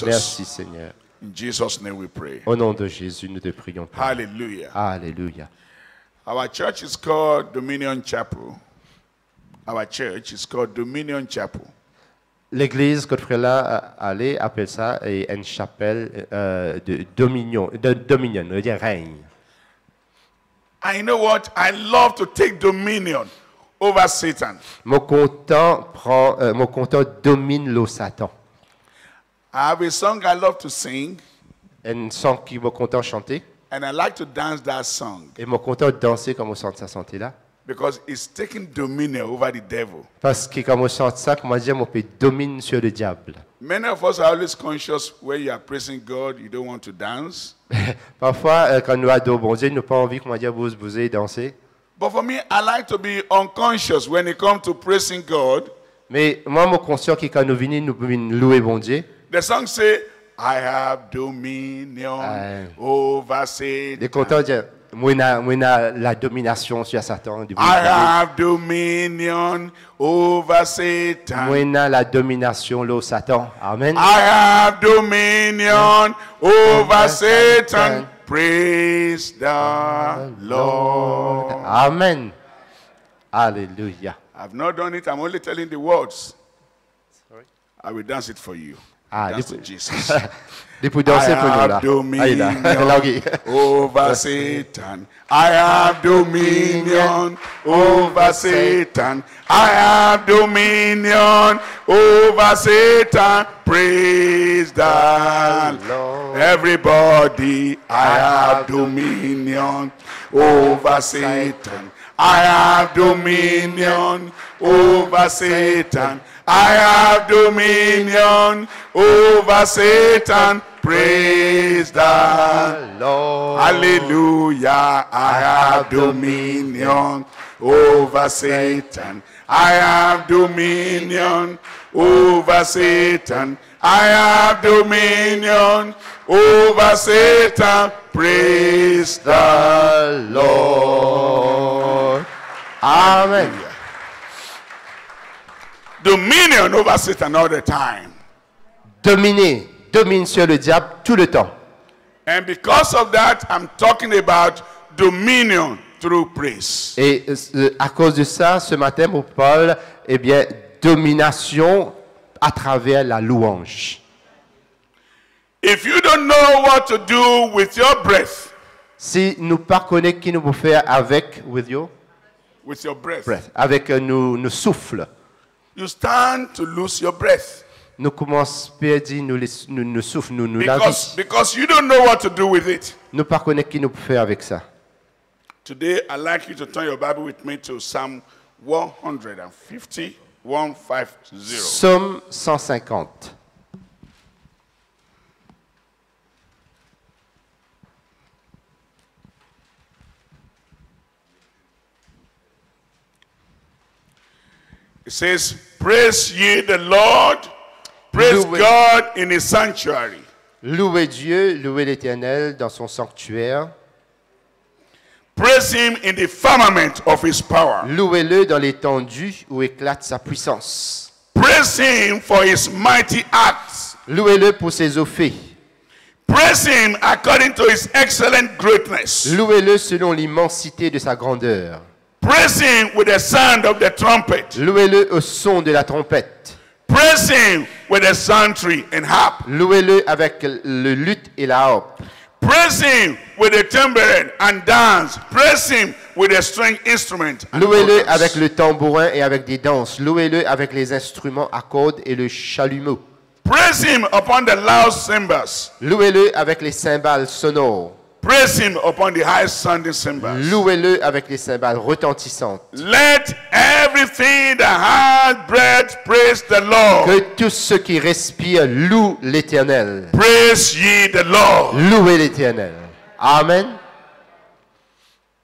Merci Seigneur. In Jesus' name we pray. Au nom de Jésus, nous te prions. Père. Hallelujah. Alléluia. Our church is called Dominion Chapel. Our church is called Dominion Chapel. L'église Godfrey-là appelle ça une chapelle de Dominion, on veut dire règne. And you know what? I love to take dominion over Satan. Mon compteur domine le Satan. I have a song I love to sing, Un son qui mon compteur chanter and I like to dance that song et mon compteur danser comme on chante ça santé là. because it's taking dominion over the devil. Parce que comme on chante ça, comment dire, mon peut domine sur le diable. Many of us are always conscious when you are praising God, you don't want to dance. Parfois, quand nous adorons bon Dieu, nous n'avons pas envie, comment dire, bouger et danser. But for me, I like to be unconscious when it comes to praising God. Mais moi, mon conscient qui quand nous venons louer bon Dieu. The song say, I have dominion over Satan. Les contents disent, moi, la domination sur Satan. I have dominion over Satan. Moi, la domination sur Satan. Amen. I have dominion over Satan. Praise the Lord. Amen. Alléluia. I've not done it. I'm only telling the words. Sorry. I will dance it for you. Dance to Jesus. Pour danser pour nous là. Dominion over Satan. I have dominion over Satan. I have dominion over Satan. Praise the Lord. Everybody, I have dominion over Satan. I have dominion over Satan. I have dominion over Satan. Praise the Lord. Hallelujah. I have dominion over Satan. I have dominion over Satan. I have dominion over Satan. Praise the Lord. Amen. Dominion over Satan all the time. Domine sur le diable tout le temps. And because of that, I'm talking about dominion through praise. Et à cause de ça, ce matin, pour Paul, eh bien, domination à travers la louange. If you don't know what to do with your breath, si nous ne connaissons qui nous pouvons faire avec, with your breath, avec nos souffles, you stand to lose your breath. Nous commençons à perdre nos souffles, la vie. Because you don't know what to do with it. Nous ne connaissons qui nous pouvons faire avec ça. Today, I'd like you to turn your Bible with me to Psalm 150, 150. Psaume 150. It says, praise ye the Lord, praise God in his sanctuary. Louez Dieu, louez l'Éternel dans son sanctuaire. Praise him in the firmament of his power. Louez-le dans l'étendue où éclate sa puissance. Praise him for his mighty acts. Louez-le pour ses eaux faits. Praise him according to his excellent greatness. Louez-le selon l'immensité de sa grandeur. Praise him with the sound of the trumpet. Louez-le au son de la trompette. Praise him with the psaltery and harp. Louez-le avec le luth et la harpe. Praise him with the tambourine and dance. Praise him with the string instrument. Louez-le avec le tambourin et avec des danses. Louez-le avec les instruments à cordes et le chalumeau. Praise him upon the loud cymbals. Louez-le avec les cymbales sonores. Praise him upon the high sounding cymbals. Louez-le avec les cymbales retentissantes. Let everything that has breath praise the Lord. Que tous ceux qui respirent louent l'Éternel. Praise ye the Lord. Louez l'Éternel. Amen.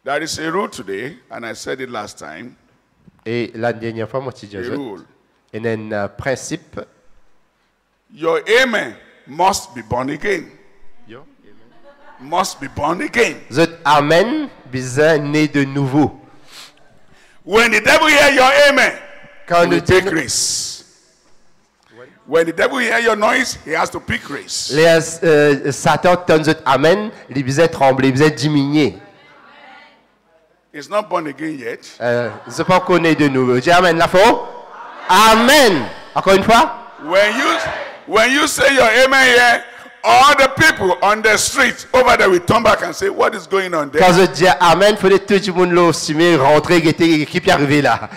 There is a rule today, and I said it last time. Et la dernière fois, moi, je disais, il y a un principe. Your amen must be born again. Must be born again. Votre amen besoin né de nouveau. When the devil hear your amen, quand he will take risks. When the devil hear your noise, he has to pick race. Les Satan tonne zot amen, les bizet trembler, bizet diminuer. He's not born again yet. Je pas connaît de nous. Dis amen la fois. Amen. Encore une fois. When you say your amen here, all the people on the street over there will turn back and say, what is going on there? Quand je dis amen, faut que tout le monde l'ostime rentrer qui est arrivé là.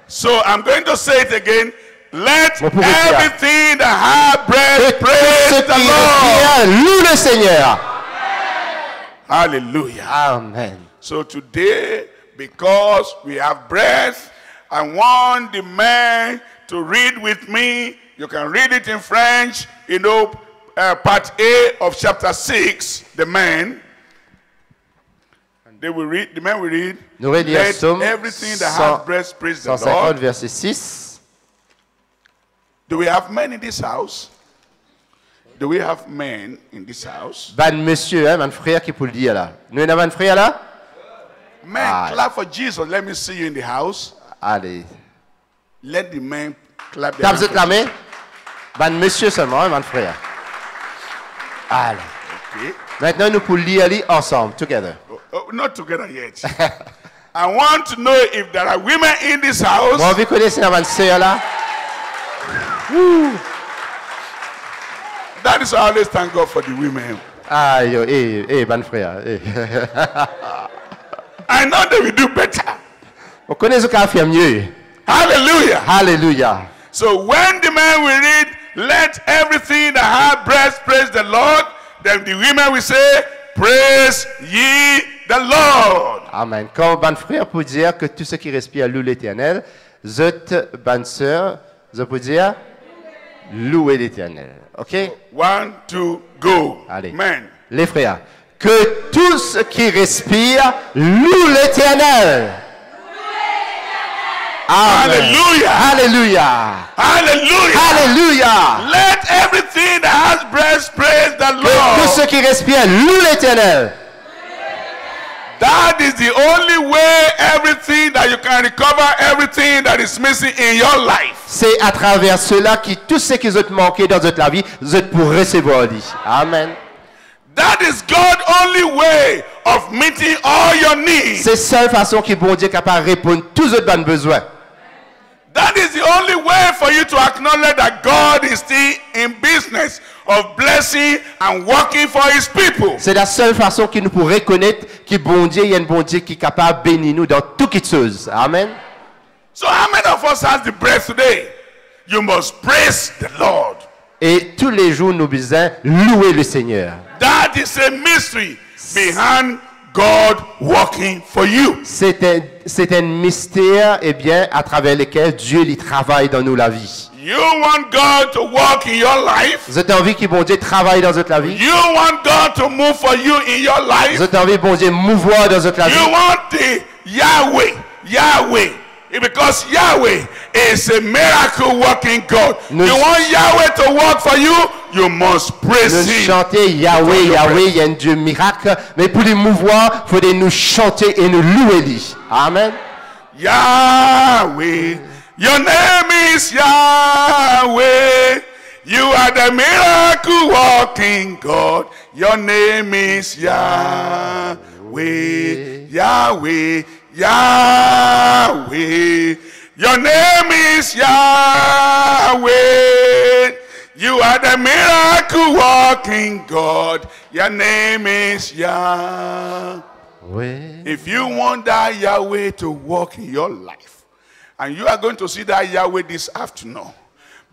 So I'm going to say it again. Let everything that has breath praise the Lord. Loue le Seigneur. Hallelujah. Amen. So today, because we have breath, I want the man to read with me. You can read it in French. You know, part A of chapter 6, the man. They will read, the man will read. Let everything that has breath praise the Lord. 150 verset 6. Do we have men in this house? Do we have men in this house? Ban monsieur, hein, ban frère qui peut le dire là. Nous avons un frère là? Men, clap for Jesus. Let me see you in the house. Allez. Let the men clap their hands. Tape la main. Ban monsieur seulement, hein, ban frère. Allez. Okay. Maintenant, nous pouvons lire ensemble, together. Oh, not together yet. I want to know if there are women in this house. Bon, vous connaissez la ban sœur là? That is why I always thank God for the women. Aïe, ban frère. I know they will do better. On connaît ce qu'on fait mieux. Hallelujah. Hallelujah. So when the man will read, let everything that has breath praise the Lord, then the women will say, praise ye the Lord. Amen. Quand ban frère peut dire que tout ce qui respire loue l'Éternel, zot ban sœur, je peux dire louer l'Éternel. OK? 1, 2, go. Allez. Men. Les frères, que tout ce qui respire loue l'Éternel. Hallelujah. Hallelujah. Hallelujah. Hallelujah. Let everything that has breath praise the Que tout ce Lord. qui respire loue l'Éternel. That is the only way everything that you can recover everything that is missing in your life. C'est à travers cela que tout ce qui vous manqué dans votre vie, vous pour recevoir lui. Amen. That is God's only way of meeting all your needs. C'est la seule façon que bon Dieu est capable de répondre à tous vos besoins. That is the only way for you to acknowledge that God is still in business of blessing and working for his people. C'est la seule façon que nous pouvons reconnaître que bon Dieu, il y a un bon Dieu qui est capable de bénir nous dans toutes choses. Amen. So how many of us has the breath today? You must praise the Lord. Et tous les jours, nous besoin louer le Seigneur. That is a mystery behind God working for you. C'est un mystère, eh bien, à travers lequel Dieu lui travaille dans nous la vie. You want God to work in your life. Vous avez envie que bon Dieu travaille dans votre vie? You want God to move for you in your life. Vous avez envie que bon Dieu mouvoir dans votre vie? You want the Yahweh. Because Yahweh is a miracle working God. You want Yahweh to work for you, you must praise nous him. Chanter Yahweh, il y a un Dieu miracle, mais pour le mouvoir, il faut nous chanter et nous louer lui. Amen. Yahweh, your name is Yahweh. You are the miracle working God. Your name is Yahweh. Yahweh. Yahweh, your name is Yahweh. You are the miracle working God. Your name is Yahweh. If you want that Yahweh to work in your life, and you are going to see that Yahweh this afternoon,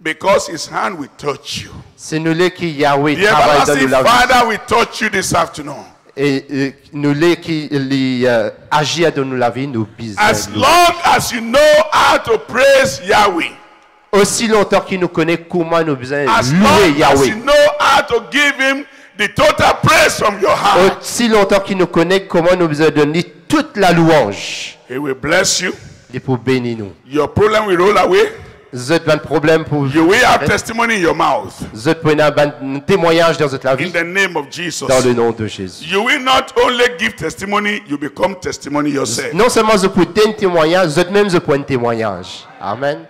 because his hand will touch you. C'est nous les qui Yahweh The travaille dans everlasting nous la vie. Father will touch you this afternoon. Et nous les qui agit dans nous la vie, nous pisons. As long as you know how to praise Yahweh. Aussi longtemps qu'il nous connaît comment nous besoin As louer long as Yahweh. you know how to give him the total praise from your heart. Aussi longtemps qu'il nous connaît comment nous besoin donner toute la louange. He will bless you. Et pour bénir nous. Your problem will roll away. Vous avez un problème pour You will have testimony in your mouth. vous avez un témoignage dans votre In vie the name of Jesus. dans le nom de Jésus. You will not only give testimony, you become testimony yourself. Non seulement vous pouvez donner un témoignage, vous êtes même vous pouvez un témoignage. Amen.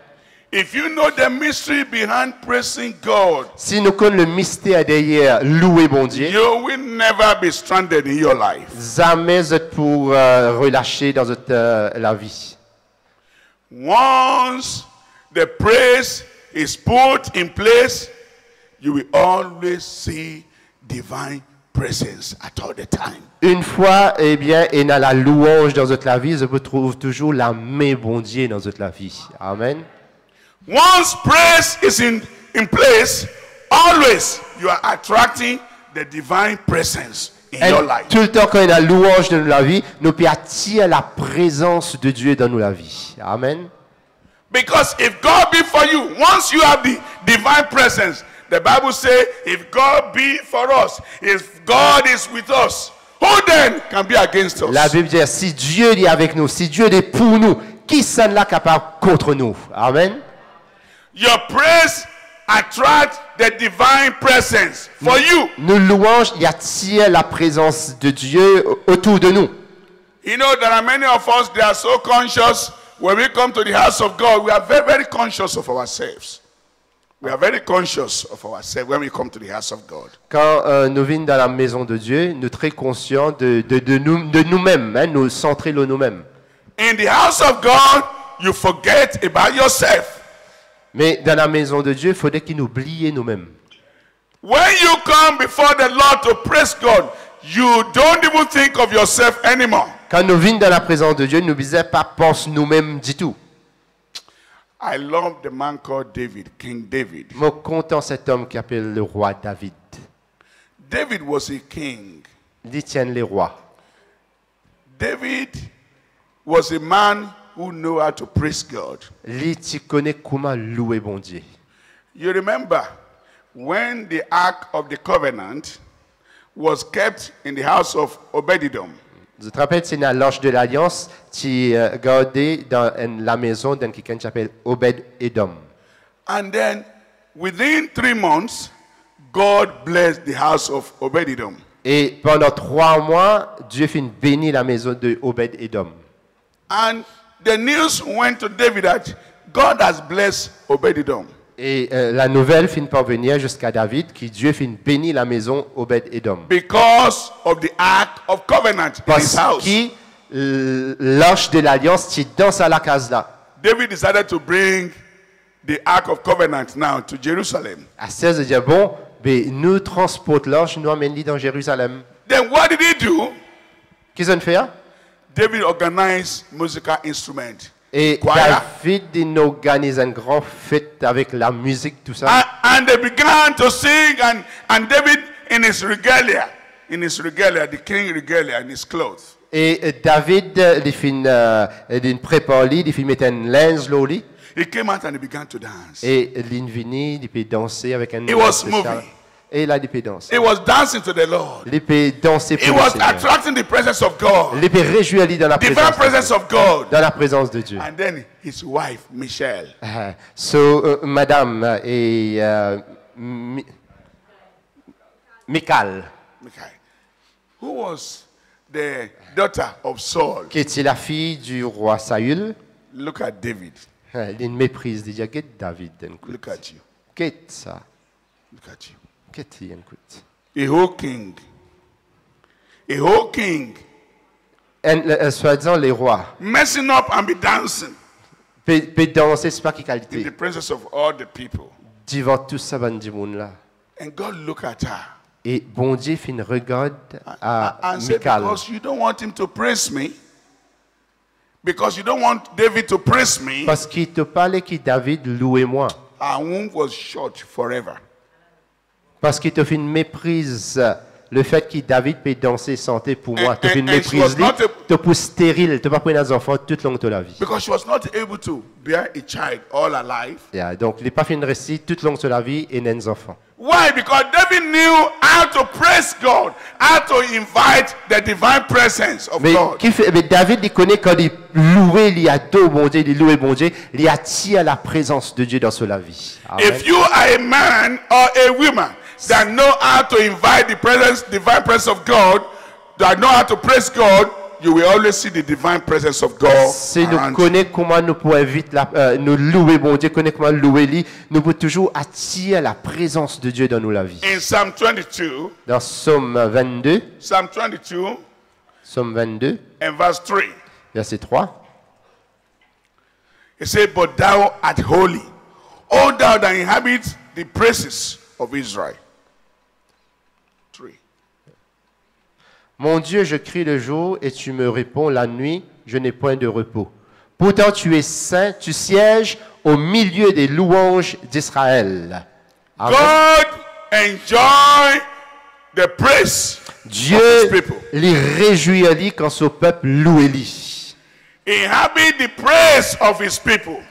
If you know the mystery behind praising God, Si nous connaissons le mystère derrière louer bon Dieu, you will never be stranded in your life. jamais vous êtes pour relâcher dans votre, la vie. Once the praise is put in place, you will always see divine presence at all the time. Une fois, eh bien, et dans la louange dans votre la vie, je trouve toujours la main bon Dieu dans votre la vie. Amen. Once praise is in place, always you are attracting the divine presence in Et your life. tout le temps quand il y a la louange dans la vie, nous pouvons attirer la présence de Dieu dans la vie. Amen. Because if God be for you, once you have the divine presence, the Bible says, if God be for us, if God is with us, who then can be against us? La Bible dit, si Dieu est avec nous, si Dieu est pour nous, qui s'en est capable contre nous? Amen. Your praise attracts the divine presence for you. Nos louanges y attirent la présence de Dieu autour de nous. You know, there are many of us, they are so conscious. When we come to the house of God, we are very, very conscious of ourselves. We are very conscious of ourselves when we come to the house of God. Quand nous venons dans la maison de Dieu, nous sommes très conscients de nous-mêmes, hein, nous centrer le nous-mêmes. In the house of God, you forget about yourself. Mais dans la maison de Dieu, il faudrait qu'il nous oublie nous-mêmes. When you come before the Lord to praise God, you don't even think of yourself anymore. Quand nous venons dans la présence de Dieu, nous ne disons pas pense nous-mêmes du tout. I love the man called David, King David. Moi, content cet homme qui appelle le roi David. David was a king. Il tient les rois. David was a man who knew how to praise God. Lui, tu connais comment louer bon Dieu. You remember when the Ark of the Covenant was kept in the house of Obed-Edom. Je te rappelle, c'est dans l'Arche de l'Alliance qui gardé dans la maison d'un quelqu'un qui s'appelle Obed-Edom. And then within 3 months, God blessed the house of Obed-Edom. Et pendant 3 mois, Dieu fit bénir la maison de Obed-Edom. And the news went to David that God has blessed Obed-Edom. Et la nouvelle finit par venir jusqu'à David, qui Dieu fit bénir la maison Obed-Edom. Because of the Ark of Covenant in his Parce house. que l'Arche de l'Alliance, qui dans à la case là. David decided to bring the Ark of Covenant now to Jerusalem. À 16, il dit, bon, ben, nous transportons l'Arche, nous emmènons dans Jérusalem. Then what did he do? Qu'est-ce qu'on fait? David organized musical instruments. Et Choir. David il organise une grande fête avec la musique, tout ça. And they began to sing, and David in his regalia, the king regalia, in his clothes. Et David, il prépare lui, il met un linge là, lui. He came out and he began to dance. Et il vient, il peut danser avec un He was spécial. moving. Et là, il peut danser. He was dancing to the Lord. Il peut danser He pour le was Seigneur. attracting the presence of God, Il peut réjouir lui dans la divine présence de presence Dieu. of God. Dans la présence de Dieu. And then his wife, Michelle. Madame Michal, who was the daughter of Saul. qui était la fille du roi Saül, Look at David. il méprise déjà David. Look at you. Qu'est-ce ça? Look at you. Qu'est-ce écoute? A whole king. A whole king. Soi-disant les rois. Messing up and be dancing Peut danser, c'est pas qui in qualité. the presence of all the people. Devant tout ça, ben du monde là. And God look at her Et bon Dieu fait une regarde à and said, Michal. because you don't want him to praise me, because you don't want David to praise me, Parce qu'il te parlait que David louait moi. her womb was shut forever. Parce qu'il te fait une méprise. Le fait que David peut danser santé pour moi, te fait une and she was méprise. not Te pousse stérile, te pas prendre des enfants tout le long de la vie. Because she was not able to bear a child all her life. Yeah, donc, il n'est pas fait une récit tout le long de la vie et des enfants. Why? Because David knew how to praise God, how to invite the divine presence of Mais, God. mais David, il connaît quand il louait, il adore bon Dieu, il louait bon Dieu, il attire la présence de Dieu dans sa vie. Amen. If you are a man or a woman that know how to invite the presence, divine presence of God, that know how to praise God, you will always see the divine presence of God. Si nous around you. connaissons comment nous pouvons vite nous louer, bon Dieu, connaît comment louer lui, nous pouvons toujours attirer la présence de Dieu dans nos la vie. In Psalm 22, Dans Psaume 22, Psalm 22 Psaume 22, and verse 3, verset 3. it says, "But thou art holy, O thou that inhabit the praises of Israel." 3. Mon Dieu, je crie le jour et tu me réponds la nuit, je n'ai point de repos. Pourtant tu es saint, tu sièges au milieu des louanges d'Israël. Amen. God enjoy the praise of his Dieu people. les réjouit quand son peuple loue lui. Inhabit the praise of his people.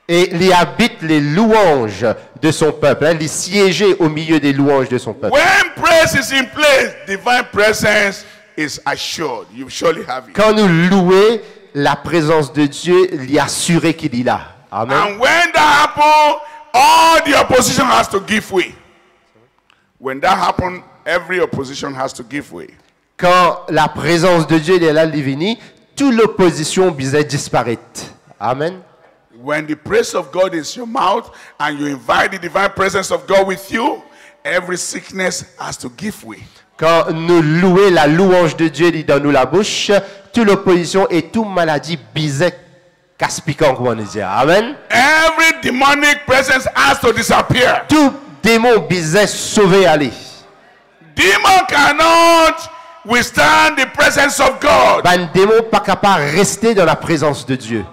Et il habite les louanges de son peuple. Il siégeait au milieu des louanges de son peuple. When praise is in place, divine presence is assured. You surely have it. Quand nous louons, la présence de Dieu lui assuré qu'il est là. Amen. And when that happens, all the opposition has to give way. When that happens, every opposition has to give way. Quand la présence de Dieu est là, divine, toute l'opposition bisait disparaître. Amen. When the praise of God is your mouth and you invite the divine presence of God with you, every sickness has to give way. Quand nous louons la louange de Dieu dans nous la bouche, toute l'opposition et toute maladie bisait casse-piquant, comme on dit. Amen. Every demonic presence has to disappear. Tout démon bisait sauver aller. Demon cannot withstand the presence of God. Ben, démon pas capable de rester dans la présence de Dieu.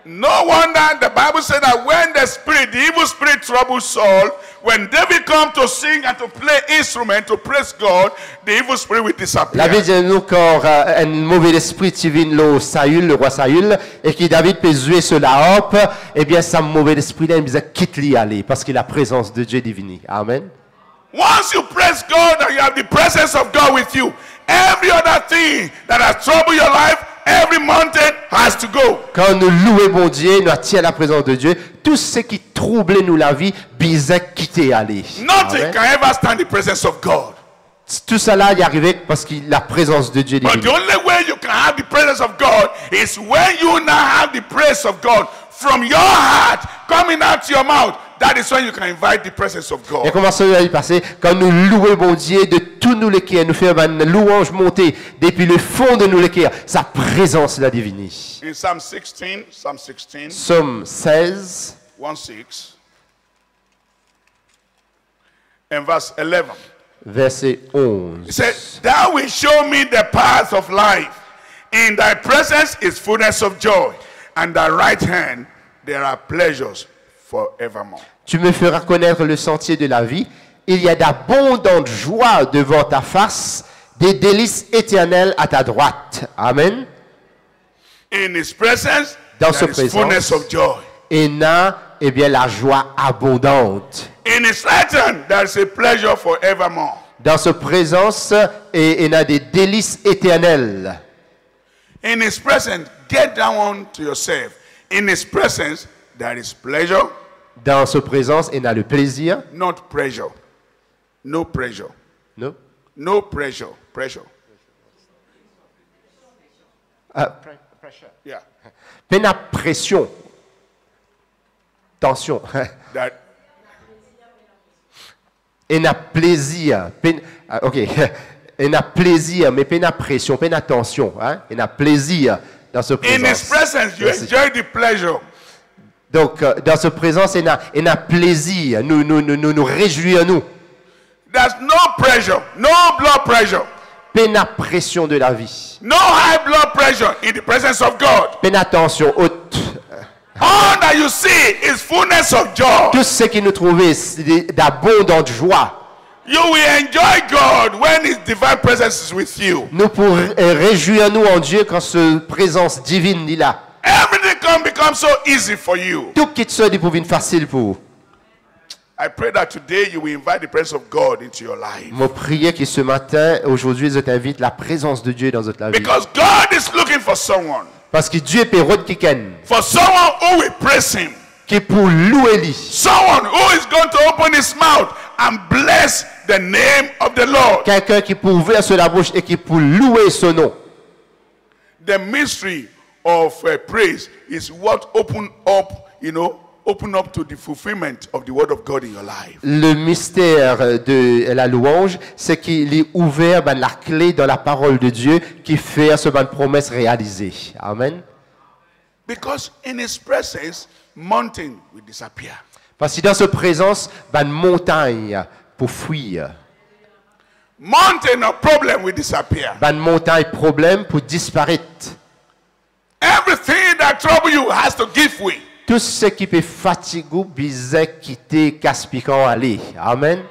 No wonder the Bible said that when the evil spirit troubled Saul, when David come to sing and to play instrument to praise God, the evil spirit will disappear. La Bible dit nous quand un mauvais esprit qui vient le roi Saül, et qui David peut jouer sur la harpe, eh bien, ça mauvais esprit là, il quitte lui aller, parce que la présence de Dieu divine. Amen. Once you praise God and you have the presence of God with you, every other thing that has troubled your life, every mountain has to go. Quand nous louons bon Dieu, nous attirons la présence de Dieu, tout ce qui troublait nous la vie, bisait quitter aller. Nothing Amen. can ever stand the presence of God. Tout cela y arrivait parce que la présence de Dieu But divine. the only way you can have the presence of God is when you now have the praise of God from your heart coming out to your mouth. That is when you can invite the presence of Et God. comment ça va y passer? Quand nous louons bon Dieu de tout nous le cœur, nous faisons une louange monter depuis le fond de nous le cœur, sa présence la divine. In Psalm 16, Psaume 16, 1:6, and verse 11. verset It 11. says, "Thou wilt show me the path of life. In thy presence is fullness of joy, and thy right hand there are pleasures forevermore." Tu me feras connaître le sentier de la vie. Il y a d'abondantes joies devant ta face, des délices éternelles à ta droite. Amen. In his presence Dans there sa is présence. fullness of joy. Et là, eh bien, la joie abondante. In his right hand there is a pleasure forevermore. Dans sa présence, et il y a des délices éternelles. In his presence, get down to yourself. In his presence there is pleasure, Dans sa présence, il y a le plaisir. not pressure. No pressure. Non? No pressure. Pressure. Yeah. Peine à pression. Tension. That Il y a plaisir. Ok. Il y a plaisir, mais peine à pression, peine à tension. Hein? Il y a plaisir dans sa in his présence. presence you Merci. enjoy the pleasure. Donc, dans sa présence, il y a plaisir. Nous réjouissons nous. There's no pressure, no blood pressure, Peine à pression de la vie. no high blood pressure in the presence of God. Peine à tension haute. All that you see is fullness of joy. Tout ce qui nous trouvait, c'est d'abondante joie. You will enjoy God when his divine presence is with you. Nous pour réjouir nous en Dieu quand sa présence divine est là. Everything can become so easy for you. Tout qui soit pour une facile pour vous. I pray that today you will invite the presence of God into your life. Mon prière que ce matin, aujourd'hui, je t'invite la présence de Dieu dans notre vie. Because God is looking for someone. Parce que Dieu est pérode qui ken, For someone who will praise him. qui est pour louer lui. Someone who is going to open his mouth and bless the name of the Lord. Quelqu'un qui pour ouvrir sur la bouche et qui pour louer son nom. the mystery of praise is what open up, open up to the fulfillment of the word of God in your life. Le mystère de la louange, c'est qu'il est ouvert la clé dans la parole de Dieu qui fait ce promesse réalisée. Amen. Because in his presence, mountain will disappear. Parce que dans sa présence, une montagne pour fuir. Mountain of problem will disappear. Une montagne problème pour disparaître. Everything that trouble you has to give way. Tout ce qui peut fatiguer, biser, quitter, casse-piquant, aller. Amen.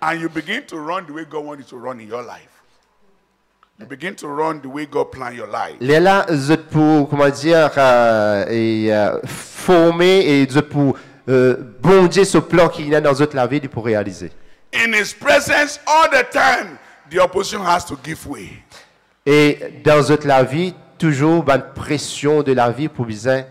And you begin to run the way God wants you to run in your life. You begin to run the way God planned your life. Les là, vous pour, comment dire, former et vous pour bondir ce plan qu'il y a dans votre vie pour réaliser. In his presence all the time, the opposition has to give way. Et dans votre vie, toujours une pression de la vie pour bien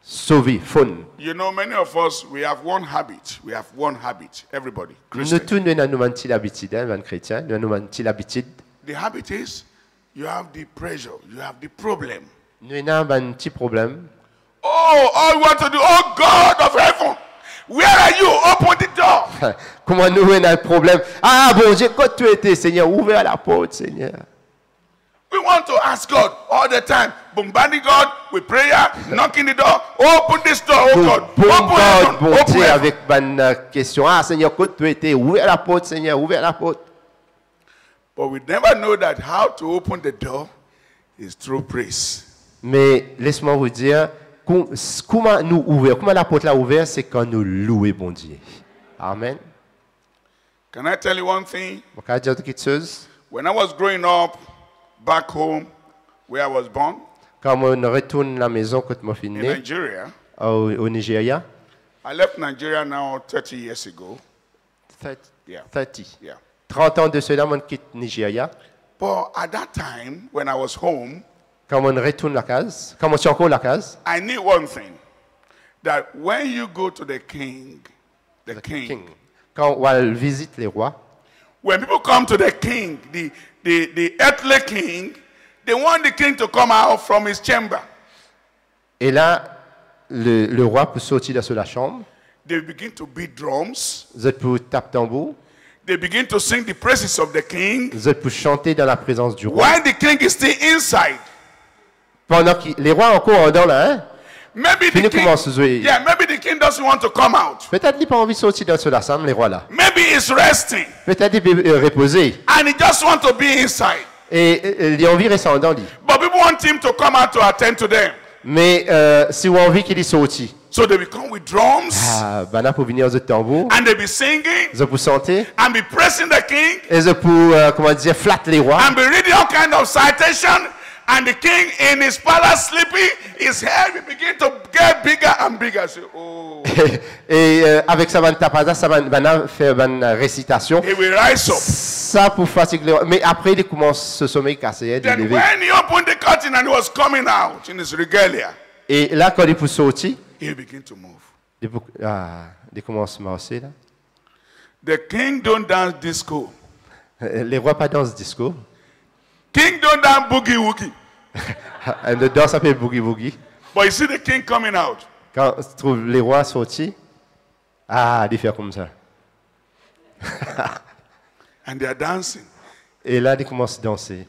sauver, fun. You know, many of us, we have one habit. We have one habit. Everybody, Nous Christian. tous, nous avons une petite habitude, hein, les chrétiens, nous avons une petite habitude. The habit is, you have the pressure, you have the problem. Nous avons un petit problème. Oh, all you want to do, oh God of heaven, where are you? Open the door. Comment nous avons un problème? Ah bon Dieu, quand tu étais, Seigneur, ouvre la porte, Seigneur. We want to ask God all the time, bombarding God with prayer, knocking the door, open this door, oh Nous God, open heaven, bombardons open Dieu heaven. avec une question. Ah Seigneur, quand tu étais, ouvre la porte, Seigneur, ouvre la porte. But we never know that how to open the door is through praise. Mais laisse-moi vous dire, comment nous ouvrir, comment la porte l'a ouverte, c'est quand nous louons bon Dieu. Amen. Can I tell you one thing? On peut dire quelque chose? When I was growing up back home where I was born, Quand on retourne à la maison, quand je suis in né Nigeria, au Nigeria, I left Nigeria now 30 years ago. 30, Yeah. 30. Yeah. 30 ans de cela, on quitte Nigeria. But at that time, when I was home, Quand on retourne la case, quand on est encore la case, I knew one thing, that when you go to the king, the king, quand on visite les rois, when people come to the king, the earthly king, they want the king to come out from his chamber. et là, le roi peut sortir de la chambre, They begin to beat drums. vous êtes pour taper tambour, They begin to sing the praises of the king. vous êtes pour chanter dans la présence du roi. While the king is still inside. Pendant que les rois encore en dedans là, hein? Maybe Fini the king, commence à jouer. yeah, maybe the king doesn't want to come out. Peut-être qu'il n'a pas envie de sortir de la chambre, les rois là. Maybe he's resting Peut-être qu'il peut reposer. and he just wants to be inside. Et il a envie de rester en dedans. Lui. But people want him to come out to attend to them. Mais si on a envie qu'il y sorti, So they will come with drums ben là pour venir aux tambours, and they be singing ils pour chanter, and be praising the king ils pour comment dire flatter les rois. and be reading all kind of citation. And the king in his palace sleeping, his head will begin to get bigger and bigger. Say, oh. Et avec ça, van tapaza, ça va faire une récitation. He will rise up. Ça pour fatiguer les rois. Mais après, il commence ce sommeil cassé, de Then lever. when he opened the curtain and he was coming out in his regalia, Et là, quand il peut sortir, he began to move. il commence à marcher là. The king don't dance disco. Les rois pas dansent disco. King don't dance boogie woogie. Le danse s'appelle boogie boogie. But you see the king coming out. Quand tu trouves les rois sortis, ils font comme ça. And they are dancing. Et là, ils commencent à danser.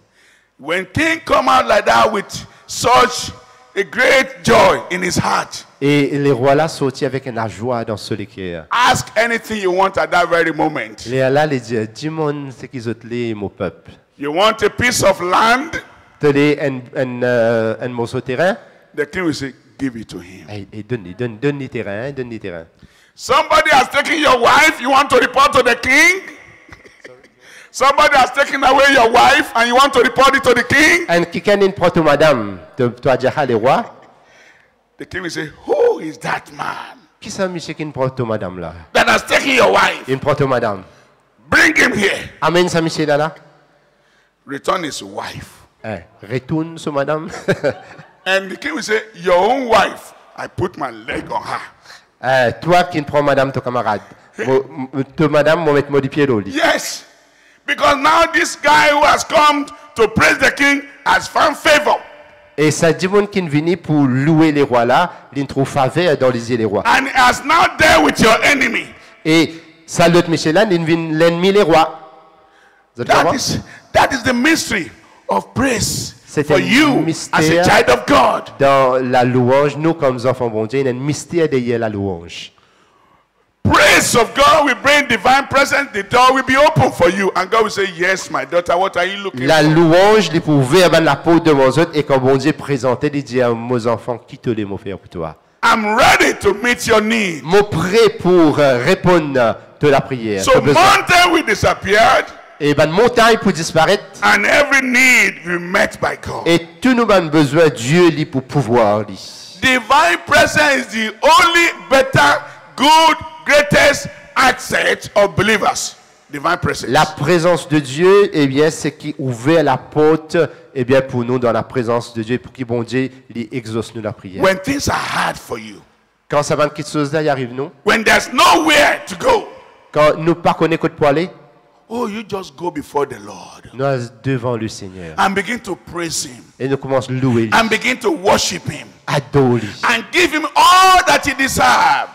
When king come out like that with such a great joy in his heart, Et les rois là sortis avec une joie dans ce cœur. ask anything you want at that very moment. Les là, les disent, dis-moi ce qu'ils ont les mon peuple. You want a piece of land? Tenez un morceau de terrain. The king will say, give it to him. Et donne les terrains, donne les terrains. Somebody has taken your wife, you want to report to the king? Somebody has taken away your wife and you want to report it to the king? Un quelqu'un une proto madame, toi dire les rois. The king will say, who is that man Qui ça monsieur qui une proto madame là? that has taken your wife? Une proto madame. Bring him here. Amène ça monsieur là. Return his wife. Retourne sur madame. And the king will say, your own wife, I put my leg on her. Toi qui prends madame ton camarade. Ton madame moi mettre du pied au lit. Yes. Because now this guy who has come to praise the king has found favor Et ça dit monde qui vient pour louer les rois là, il trouve faveur dans les yeux des rois. And as now there with your enemy. Et ça l'autre Michel là, il vient l'ennemi les rois. That is the mystery of praise C'est for un you as a mystère child of God. dans la louange, nous comme enfants bon Dieu, il y a un mystère derrière la louange. Praise of God will bring divine presence. The door will be open for you. And God will say, yes, my daughter, what are you looking La for? louange, il pour ouvrir la porte de mon autres et quand bon Dieu présentait, il dit à mes enfants, qui te les m'ont fait pour toi. I'm ready to meet your need. Mon prêt pour répondre de la prière. So ton besoin. mountain will disappear Et ben montagne pour disparaître and every need will be met by God. et tous nos besoins Dieu lui pour pouvoir lui. Divine presence is the only better, good, greatest asset of believers. Divine presence. La présence de Dieu, eh bien, c'est qui ouvre la porte, eh bien, pour nous dans la présence de Dieu, pour que bon Dieu lui exauce nous la prière. When things are hard for you, Quand ça va quelque chose là, y arrive nous. when there's nowhere to go, Quand nous pas connaissons quoi pour aller, oh, you just go before the Lord nous allons devant le Seigneur and begin to praise Him et nous commençons à louer, lui, and begin to worship Him adorer lui. and give Him all that He deserved.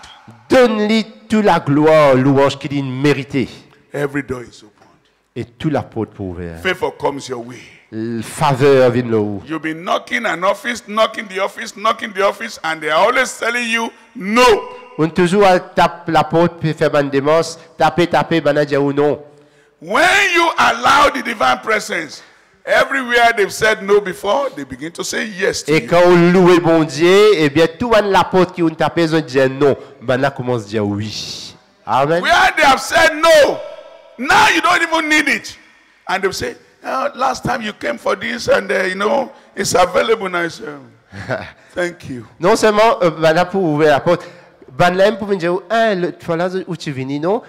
Donne-lui toute la gloire, louange qu'il mérité Every door is opened. et toute la porte pour ouvrir. Favor comes your way. Faveur vient là où. You'll be knocking an office, knocking the office, and they are always telling you no. On toujours tape la porte pour faire une démence, taper, ben dire ou non. When you allow the divine presence, everywhere they've said no before, they begin to say yes to Et you. quand on loue bon Dieu, eh bien tout la porte qui on tape, on dit non, ben là commence à dire oui. Amen. Where they have said no, now you don't even need it. And they'll say, oh, last time you came for this and it's available now. I say, thank you. Non seulement ben là pour ouvrir la porte, ben là pour venir dire ah l'autre fois là où tu viens non,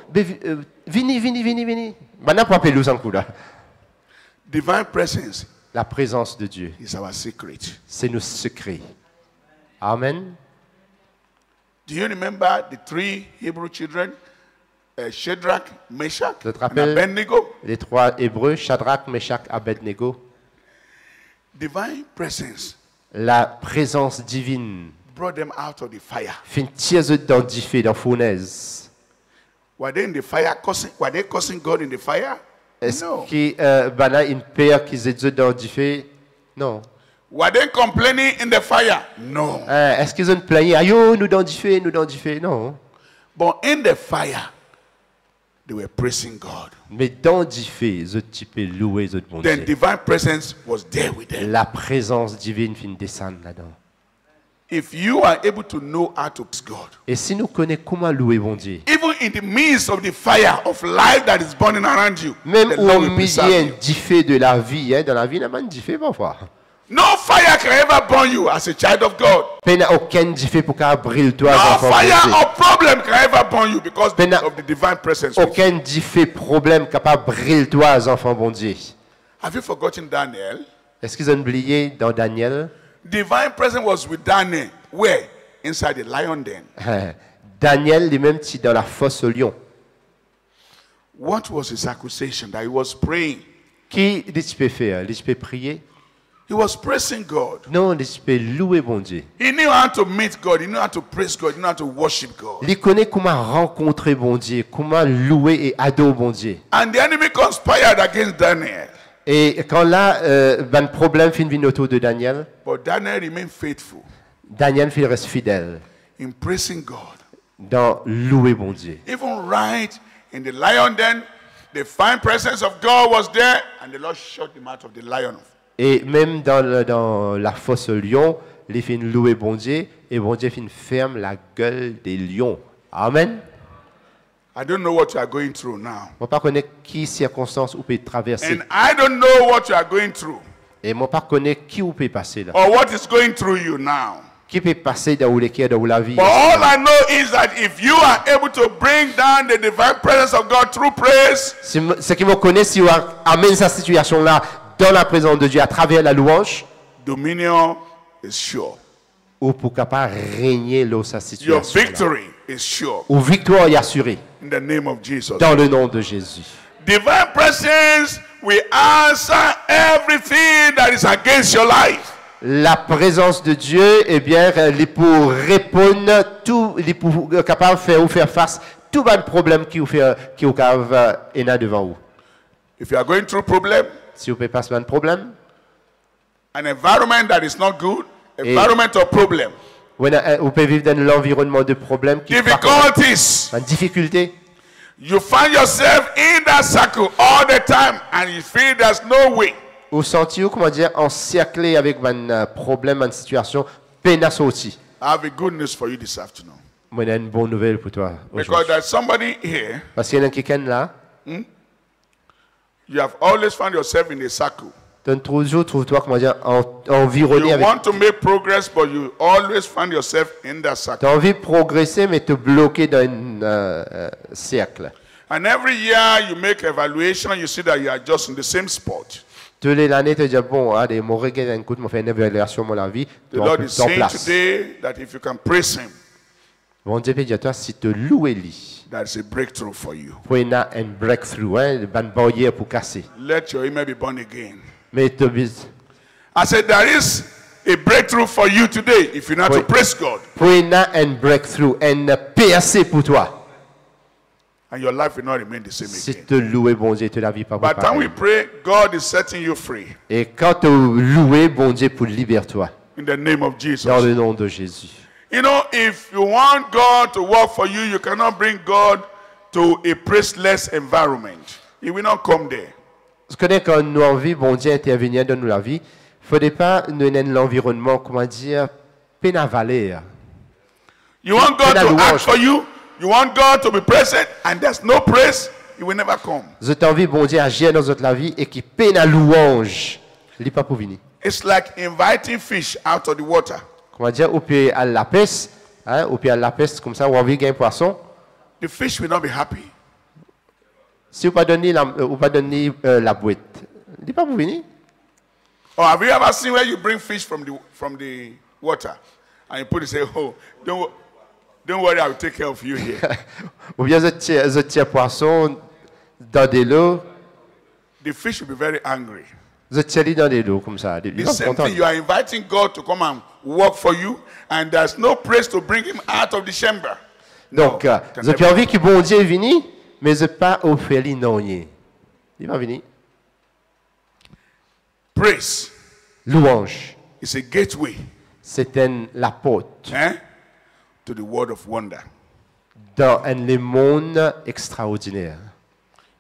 vini. Ben là pour appeler nous en coup là. Divine presence La présence de Dieu, is our secret. c'est nos secrets. Amen. Do you remember the three Hebrew children? Shadrach, Meshach, Je te and rappelle Abednego? les trois Hébreux, Shadrach, Meshach, Abednego. Divine presence La présence divine brought them out of the fire. fait tirer dans du feu, dans la fournaise. Were they in the fire cursing? Were they cursing God in the fire? Est-ce No. que ben là une paire qui est dans du feu? Non. Were they complaining in the fire? No. Est-ce qu'ils ont plaigné? Aïe, nous dans du feu, nous dans du feu? Non. But in the fire, they were praising God. Mais dans du feu, ils ont typé louer les autres bon Then Dieu. divine presence was there with them. La présence divine vient descendre là-dedans. If you are able to know how to praise God, Et si nous connaissons comment louer bon Dieu, even in the midst of the fire of life that is burning around you, même the au Lord will preserve milieu you. du feu de la vie, dans la vie, il y a pas de feu parfois. No fire can ever burn you as a child of God. Il n'y a aucun feu pour qu'elle brûle toi, No enfant fire bon Dieu. or problem can ever burn you because Pena- of the divine presence. with you. Aucun fait problème capable de brûler toi, enfant bon Dieu. Have you forgotten Daniel? Est-ce qu'ils ont oublié dans Daniel? Divine presence was with Daniel. Where? Inside the lion den. Daniel, lui-même, est dans la fosse au lion. What was his accusation? That he was praying. Qui dit tu peux faire? Tu peux prier? He was praising God. Non, tu peux louer bon Dieu. He knew how to meet God. He knew how to praise God. He knew how to worship God. Il connaît comment rencontrer bon Dieu, comment louer et adorer bon Dieu. And the enemy conspired against Daniel. Et quand là, ben problème finit autour de Daniel, But Daniel remained faithful Daniel reste fidèle in praising God. dans louer bon Dieu. Even right in the lion den, the fine presence of God was there, and the Lord shut him out of the lion. Et même dans la fosse au lion, il fait louer bon Dieu et bon Dieu fait ferme la gueule des lions. Amen. I don't know what you are going through now. Moi pas connais qui circonstance ou peut traverser. And I don't know what you are going through Et moi pas connais qui ou peut passer là. or what is going through you now. Qui peut passer dans le cœur, dans la vie. But all I know is that if you are able to bring down the divine presence of God through praise, Ce qui me connaît, si on amène sa situation là dans la présence de Dieu à travers la louange, dominion is sure. ou pour capable régner dans sa Your situation. victory is sure. Ou victoire est assurée In the name of Jesus. dans le nom de Jésus. Divine presence will answer everything that is against your life. la présence de Dieu, eh bien, il pour répondre, tout, il pour capable de faire face tout le problème qui vous fait, qui vous est là devant vous. If you are going through problem, Si vous pouvez passer un problème, an environment that is not good, environment of problem, vous pouvez vivre dans l'environnement de problème qui est difficulties, une difficulté. you find yourself in that circle all the time and you feel there's no way. Vous sentez, comment dire, encerclé avec un problème, une situation, peine à sortir. I have a good news for you this afternoon. Moi, j'ai une bonne nouvelle pour toi. Because there's somebody here, Parce qu'il y a quelqu'un là, you have always found yourself in a circle. trouve-toi, comment dire, environné You avec. want to make progress, but you always find yourself in that Tu circle. as envie de progresser, mais te bloquer dans un cercle. And every year you make evaluation, you see that you are just in the same spot. Toutes les années, tu te dis, bon, allez, mon regard, écoute, je fais une évaluation de la vie, The tu Lord es is en saying place. today that if you can praise Him, Bon Dieu, dis à toi, si tu loues lui, that's a breakthrough for you. pour y avoir un breakthrough, une barrière pour casser. Let your email be born again. Mais tu I said there is a breakthrough for you today if you know how to Wait. praise God. pour y avoir un breakthrough, un percé pour toi. And your life will not remain the same Si again. tu loues, bon Dieu, tu la vie pas By the time we pareil. pray, God is setting you free. Et quand tu loues, bon Dieu, pour libérer toi, In the name of Jesus. dans le nom de Jésus. You know, if you want God to work for you, you cannot bring God to a praiseless environment. He will not come there. Parce que quand nous avons envie, bon Dieu, intervenir dans la vie, il ne faudrait pas nous donner l'environnement, comment dire, peine à valer. You want God Then I to will act worship. for you, you want God to be present, and there's no praise, He will never come. Vous avez envie, bon Dieu, agir dans notre vie et qui peine à louange, il n'est pas pour venir. It's like inviting fish out of the water. Comment dire, ou puis à la pêche, hein, ou puis à la pêche, comme ça, ou envie de gagner un poisson. The fish will not be happy. Si vous ne pas donner la boîte, il n'est pas pour venir. Or have you ever seen where you bring fish from the water and you put it and say, oh, don't worry, I will take care of you here. Ou bien vous tirez poisson dans de l'eau, The fish will be very angry. vous tirez dans de l'eau comme ça. Ils The sont same contents. thing, you are inviting God to come and work for you, and there's no praise to bring him out of the chamber. Donc, No, can vous avez never- envie que bon Dieu vienne, mais vous n'avez pas offert lui non rien. Il va venir. Praise Louange, is a gateway c'est la porte to the world of wonder. dans le monde extraordinaire.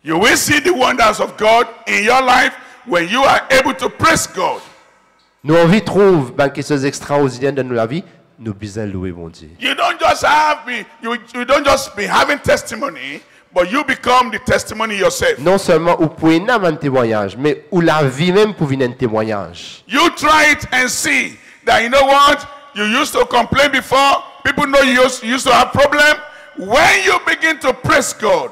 You will see the wonders of God in your life when you are able to praise God. Nous envie trouve quelque chose d'extraordinaire dans la vie, nous besoin louer mon Dieu. You don't just you don't just be having testimony, but you become the testimony yourself. Non seulement vous pouvez avoir un témoignage, mais où la vie même pour venir un témoignage. You try it and see that, you know what, you used to complain before. People know you used to have problem. When you begin to praise God,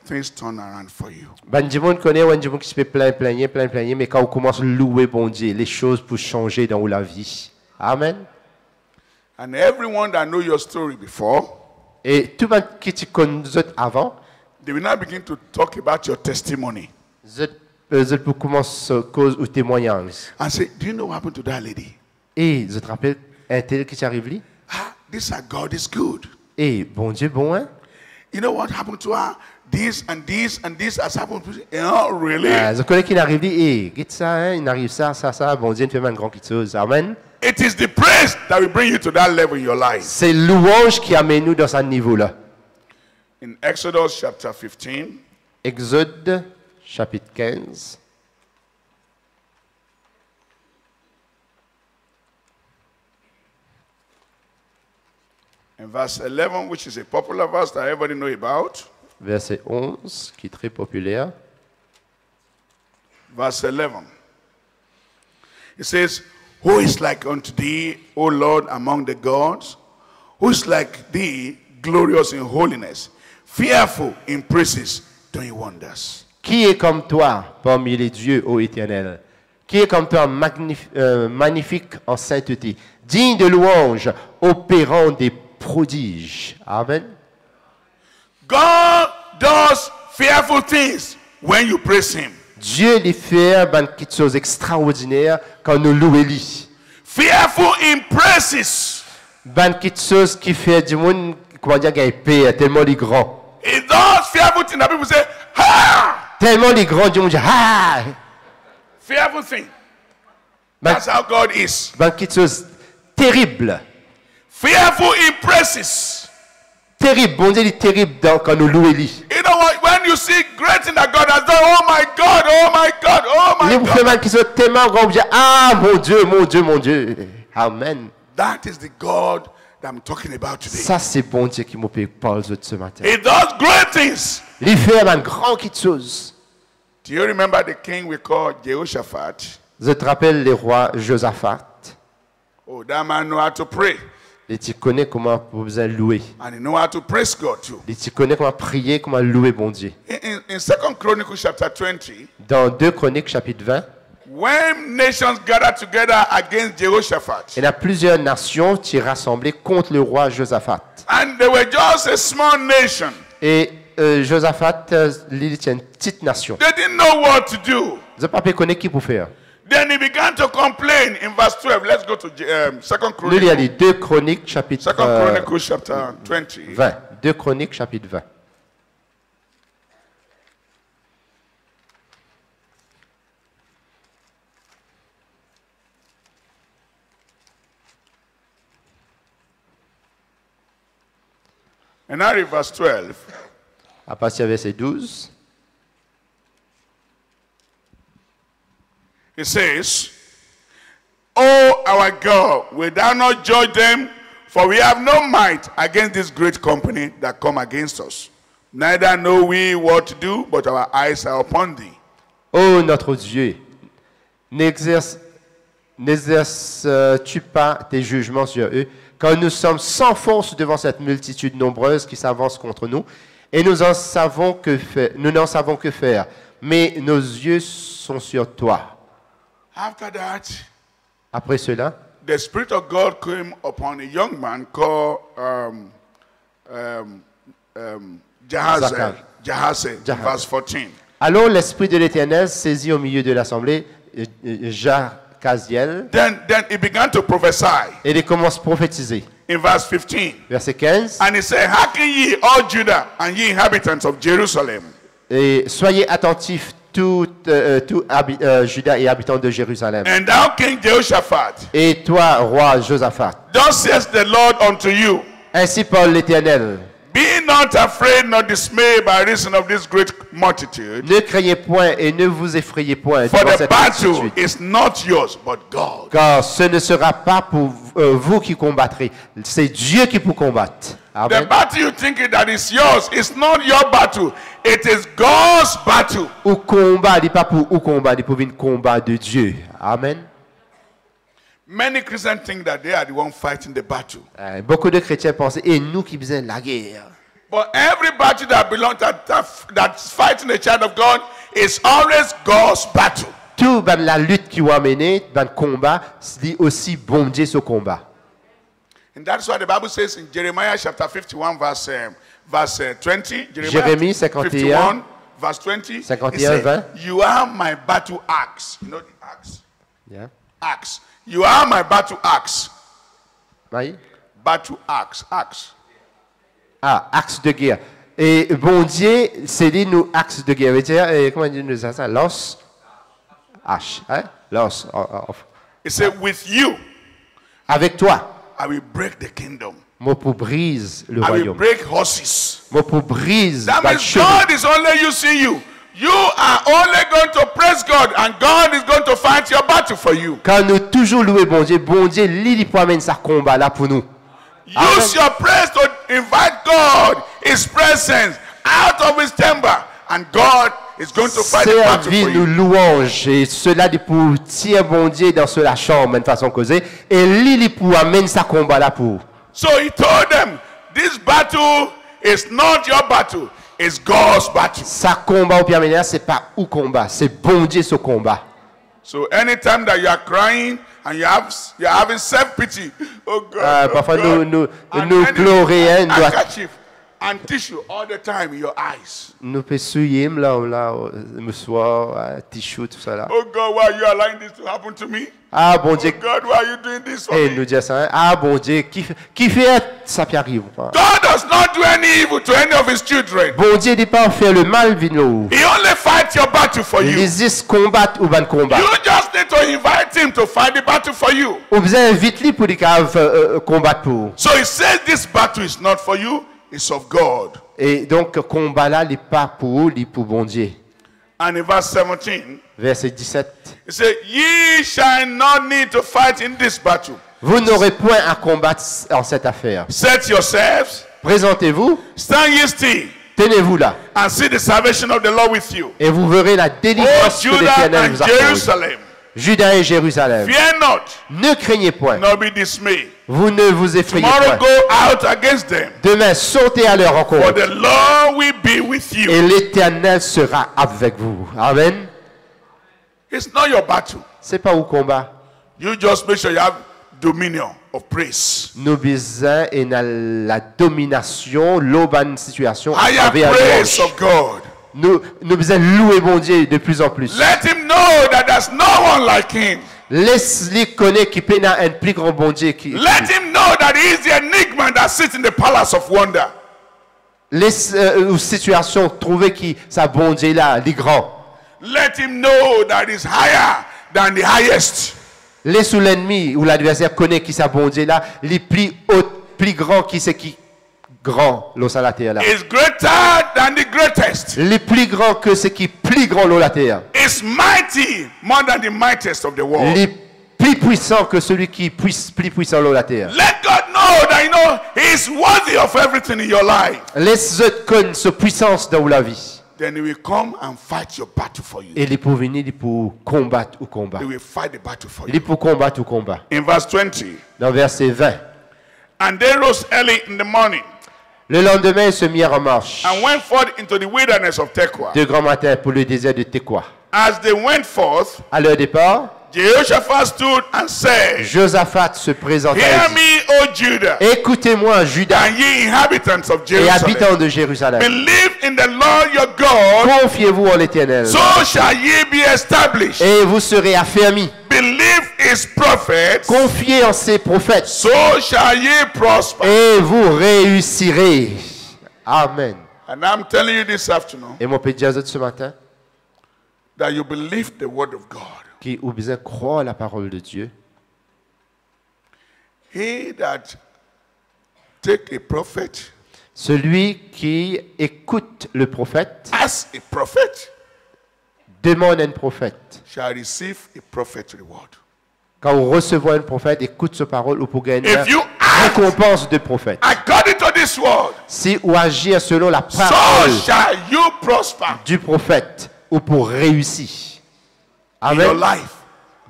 things turn around for you. Ben, du monde connaît, du monde qui se fait plaigner, mais quand on commence à louer bon Dieu, les choses peuvent changer dans la vie. Amen. And everyone that know your story before, Et tout le monde qui te connaît avant, they will now begin to talk about your testimony je peux commencer à cause ou témoignage. and say, do you know what happened to that lady? Et je te rappelle, un tel qui t'arrive là, Ah, this God is good. et bon Dieu, bon, hein? You know what happened to her? This and this and this has happened to her. Oh, really? Je connais qui arrive là, et regarde ça, hein, il arrive ça, bon Dieu, il fait même grand quelque chose. Amen. It is the praise that will bring you to that level in your life. C'est louange qui amène nous dans ce niveau-là. In Exodus chapter 15, Exode, chapitre 15. in verse 11, which is a popular verse that everybody know about. Verset 11, qui est très populaire. Verse 11. It says, who is like unto thee, O Lord, among the gods? Who is like thee, glorious in holiness, fearful in praises, doing wonders? Qui est comme toi parmi les dieux, ô Éternel? Qui est comme toi magnifique en sainteté, digne de louange, opérant des prodiges? Amen. God does fearful things when you praise him. Dieu les fait quelque chose d'extraordinaire quand nous louons lui. Fearful in praises. Ban quelque chose qui fait du monde, comment dire, qu'il paix, tellement les grands. It does fearful thing that people say, ha! Tellement les grands du monde, ah! Fearful thing. Ban, That's how God is. ban quelque chose terrible. Fearful in praises. Terrible, bon Dieu, il est terrible quand nous louons lui. You know what? When you see great thing that God has done, oh my God, oh my God, oh my Les God. mouvements qui sont tellement grands, ah mon Dieu, mon Dieu, mon Dieu. Amen. That is the God that I'm talking about today. Ça, c'est bon Dieu qui m'a parlé ce matin. He does great things. Il fait un grand quelque chose. Do you remember the king we call Jehoshaphat? Je te rappelle les rois Josaphat. Oh, that man know how to pray. Et tu connais comment vous allez louer. And he know how to praise God too. Et tu connais comment prier, comment louer bon Dieu. In 2 Chronicles chapter 20, Dans 2 Chroniques chapitre 20, when nations gather together against Jehoshaphat, il y a plusieurs nations qui rassemblées contre le roi Josaphat. and they were just a small nation, Et Josaphat, il était une petite nation. they didn't know what to do. Je ne sais pas connaître qui pour faire. Then he began to complain in verse 12. Let's go to 2 Nous, il y a les Chronicles. 2 Chroniques chapitre 2 Chronicles chapter 20. 20. 2 Chroniques chapitre 20. And now in verse 12. À partir du verset 12. It says, O our God, will thou not judge them? For we have no might against this great company that come against us. Neither know we what to do, but our eyes are upon thee. Ô notre Dieu, n'exerces-tu pas tes jugements sur eux, car nous sommes sans force devant cette multitude nombreuse qui s'avance contre nous, et nous n'en savons que faire, mais nos yeux sont sur toi. After that, Après cela, the Spirit of God came upon a young man called Jahaziel. Jahaziel, verse 14. alors l'Esprit de l'Éternel saisit au milieu de l'assemblée Jahaziel, Then he began to prophesy et il commence à prophétiser. in verse 15. Verset 15. And he said, Hearken ye, all Judah, and ye inhabitants of Jerusalem. Et soyez attentifs, tout Juda et habitants de Jérusalem. And thou, King Jehoshaphat, Et toi, roi Josaphat, thus says the Lord unto you, ainsi parle l'Éternel. be not afraid nor dismayed by reason of this great multitude, Ne craignez point et ne vous effrayez point for devant the cette battle multitude, is not yours, but God. car ce ne sera pas pour vous qui combattrez, c'est Dieu qui vous combatte. The Amen. battle you think that is yours is not your battle. It is God's battle. Ou combat, il n'est pas pour ou combat, il est pour un combat de Dieu. Amen. Many Christians think that they are the one fighting the battle. Beaucoup de chrétiens pensent, et nous qui faisons la guerre. But every battle that belongs that's fighting the child of God is always God's battle. Tout ben, la lutte qui va mener, ben, le combat, c'est aussi bon Dieu ce combat. And that's why the Bible says in Jeremiah chapter 51 verse 20. Jérémie 51, verse 20. 51, it says, 20. you are my battle axe. You know the axe? Yeah. Axe. You are my battle axe. Oui. Battle axe. Axe. Ah, axe de guerre. Et bon Dieu, c'est dit nous axe de guerre. Et comment dire nous ça? Lance. H. Hein? Lance. It said, with you, Avec toi, I will break the kingdom. moi pour brise le I will royaume. break horses. Moi pour brise That le means cheveu. God is only using you. You are only going to praise God, and God is going to fight your battle for you. Quand nous toujours louer bon Dieu, lui pour amener sa combat là pour nous. Use your praise to invite God, His presence, out of His temper, and God is going to fight the battle for Servir nous you. louanges et cela dit pour tirer bon Dieu dans la chambre de façon causée et lui pour amener sa combat là pour. So He told them, this battle is not your battle, it's God's battle. Sa combat au Pierre c'est pas ou combat, c'est bon Dieu ce combat. So anytime that you are crying and you're having self-pity, oh God, oh Parfois God, nous and pleurons, handkerchief. and tissue all the time in your eyes. Nous pouvons souiller là, mouchoir, tissu, tout ça là. Oh God, why are you allowing this to happen to me? Ah, bon Oh Dieu. God, why are you doing this for Et me? nous disons ça. Ah, bon Dieu, qui fait ça qui arrive? God does not do any evil to any of his children. Bon Dieu n'est pas faire le mal, vino. He only fights your battle for Il you. existe combat ou ban combat. You just need to invite him to fight the battle for you. Ou vous invite lui pour les combattre pour. So he says this battle is not for you, it's of God. Et donc combat là, il n'est pas pour, il est pour bon Dieu. And in verse 17, Verset 17. he said, ye shall not need to fight in this battle. Vous n'aurez point à combattre en cette affaire. Set yourselves, Présentez-vous, stand ye still, tenez-vous là, and see the salvation of the Lord with you. et vous verrez la O délivrance que Judah l'Éternel and vous accorde. Jerusalem, Juda et Jérusalem, fear not, ne craignez point, nor be dismayed. vous ne vous effrayez Tomorrow point. go out against them, Demain, sautez à leur for rencontre, the Lord will be with you. et l'Éternel sera avec vous. Amen. It's not your battle. C'est pas où combat. You just make sure you have dominion of praise. Nous besoin et dans la domination, l'aubaine situation Higher avec la praise louange. of God. Nous besoin louer bon Dieu de plus en plus. Let him know that there's no one like him. Laisse-les connaître qu'il peut y avoir un plus grand bon Dieu. Let him know that he is the enigma that sits in the palace of wonder. Laisse une situation trouver qui sa bon Dieu là, les grands. Let him know that he's higher than the highest. Laisse où l'ennemi ou l'adversaire connaît qui sa bon Dieu là, les plus haut, plus grand qui c'est qui grand l'eau à la terre là. Is greater than the greatest. Les plus grands que ce qui plus grand l'eau la terre. Is mighty more than the mightiest of the world. Les plus puissants que celui qui puisse plus puissant l'eau la terre. Let God know that you know he is worthy of everything in your life. Laisse-le connaître sa puissance dans la vie. Then he will come and fight your battle for you. Et il est pour venir, il est pour combattre ou combat. He will fight the battle for Il est you. pour combattre ou combat. In verse 20, Dans verset 20. and they rose early in the morning Le lendemain, ils se mirent en marche. and went forth into the wilderness of Tekoa. De grand matin pour le désert de Tekoa. As they went forth, À leur départ, Jehoshaphat stood and said, Josaphat se présenta hear et dit, me, O Judah, écoutez-moi, Judas and ye inhabitants of et Jerusalem. habitants de Jérusalem. Believe in the Lord your God, Confiez-vous en l'Éternel so shall ye be established. et vous serez affermis. Believe his prophets, Confiez en ses prophètes so shall ye prosper. et vous réussirez. Amen. And I'm telling you this afternoon Et mon petit Jazz ce matin, that you believe the word of God. qui ou besoin croire la parole de Dieu. He that take a prophet Celui qui écoute le prophète as a prophet demande à un prophète. shall receive a prophet reward. Quand vous recevez un prophète, écoute sa parole ou pour gagner If you une act récompense de prophète. according to this word, Si ou agir selon la so parole shall you prosper du prophète ou pour réussir. in your Amen. life.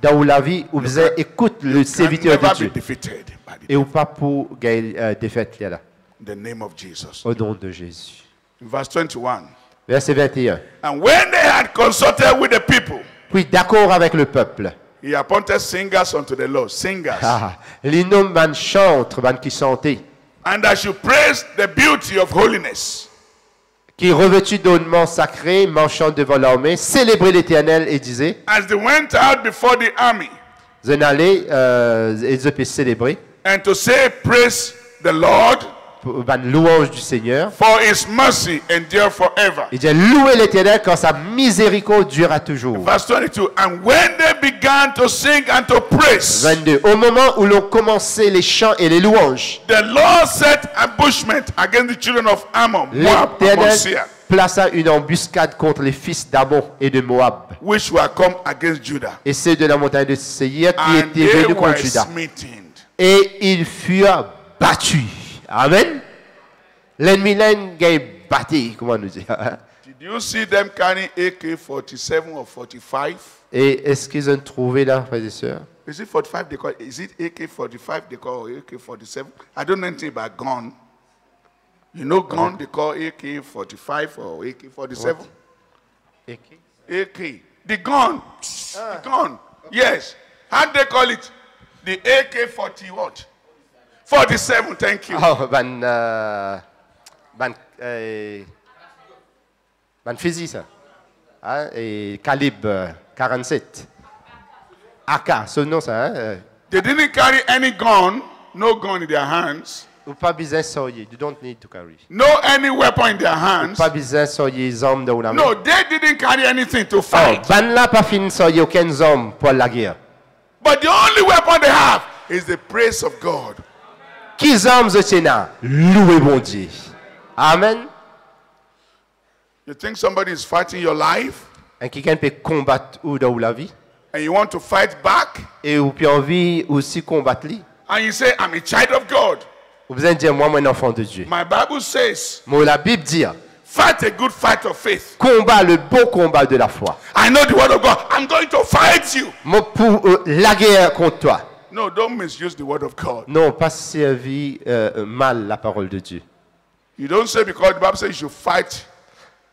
Dans la vie, vous besoin écoute le Can serviteur de never be Dieu defeated by et ou pas pour gagner défaite là, the name of Jesus. au nom de Jésus. In verse 21. Verset 21. And when they had consulted with the people, Puis d'accord avec le peuple. he appointed singers unto the Lord, singers, Les noms man chantent, man qui chantaient, and that should praise the beauty of holiness. qui revêtus d'ornements sacrés, marchant devant l'armée, célébrer l'Éternel et disait, As they went out before the army, vous en allez, et je peux célébrer, and to say, praise the Lord, pour ban louange du Seigneur. for his mercy endure forever. Il dit, louez l'Éternel car sa miséricorde durera toujours. Verse 22. And when they began to sing and to praise, 22. Au moment où l'on commençait les chants et les louanges, the Lord set ambushment against the children of Ammon, Moab, and l'Éternel Seir, plaça une embuscade contre les fils d'Ammon et de Moab, which were come against Judah. et ceux de la montagne de Séir qui And étaient they venus were contre Juda. smitten. Et ils furent battus. Amen. L'ennemi l'a battu, comment nous dire. Did you see them carrying AK-47 or 45? Et est-ce qu'ils ont trouvé là, frères et sœurs? Is it 45 they call? Is it AK-45 they call or AK-47? I don't know anything about gun. You know gun they call AK-45 or AK-47? AK. The gun. The gun. Yes. How do they call it? The AK-40 what? 47, thank you. Oh, ban fusil ça. Hein, et calibre 47. AK, ce nom ça. Hein? They didn't carry any gun, no gun in their hands. Ou pas besoin soyer. You don't need to carry. No any weapon in their hands. Pas besoin soyer les hommes dans la main. No, they didn't carry anything to Oh, fight. ban là pas fin soyer aucun homme pour la guerre. But the only weapon they have is the praise of God. Qui hommes au Sénat? Louez bon Dieu. Amen. You think somebody is fighting your life Un quelqu'un peut combattre ou dans la vie. and you want to fight back Et ou peut envie aussi combattre lui. and you say, I'm a child of God. Vous allez dire, moi, un enfant de Dieu. My Bible says, Mais la Bible dit, fight a good fight of faith. combat le beau combat de la foi. I know the word of God. I'm going to fight you. Moi, pour la guerre contre toi. No, don't misuse the word of God. Non, pas servir mal la parole de Dieu. You don't say because the Bible says you should fight.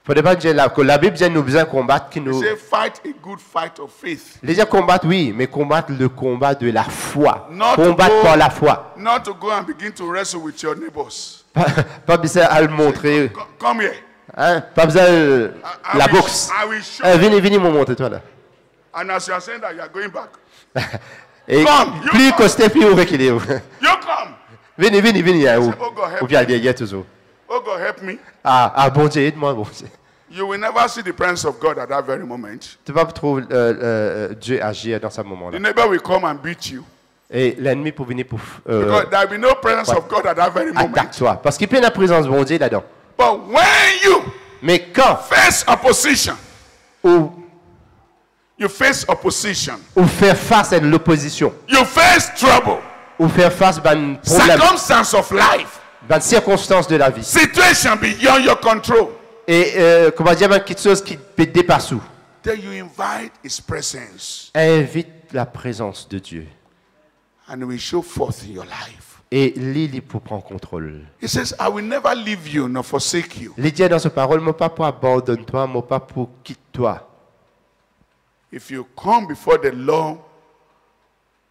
Il ne faut pas dire que la Bible dit nous besoin combattre. Qui You nous... say fight a good fight of faith. Les gens combattent, oui, mais combattre le combat de la foi. Not to Combattre go- par la foi. Not to go and begin to wrestle with your neighbors. Pas besoin à le montrer. Come here. Hein? Pas besoin de I la will- boxe. I will show Eh, venez, mon montre toi là. And as you are saying that, you are going back. Et Come, you plus come. costé, plus vous reculez. You come. Venez. Hein, Say, oh God, help ou bien derrière toujours. Oh God, help me. Ah, bon Dieu, aide-moi, bon Dieu. You will never see the presence of God at that very moment. Tu vas pas trouver Dieu agir dans ce moment-là. The neighbor will come and beat you. Et l'ennemi pour venir pour Because there will be no presence of God at that very moment. attaquer toi. Parce qu'il y a la présence de bon Dieu là-dedans. But when you Mais quand face opposition, ou faire face à l'opposition, you face trouble, ou faire face à un problème, circumstance of life, à une circonstance de la vie, situation beyond your control, et comment dire, quelque chose qui peut dépasser, then you invite His presence invite la présence de Dieu. and He will show forth in your life. Et Lili pour prendre contrôle. He says, I will never leave you nor forsake you. Il dit dans sa parole, moi pas pour abandonner toi, moi pas pour quitter toi. If you come before the Lord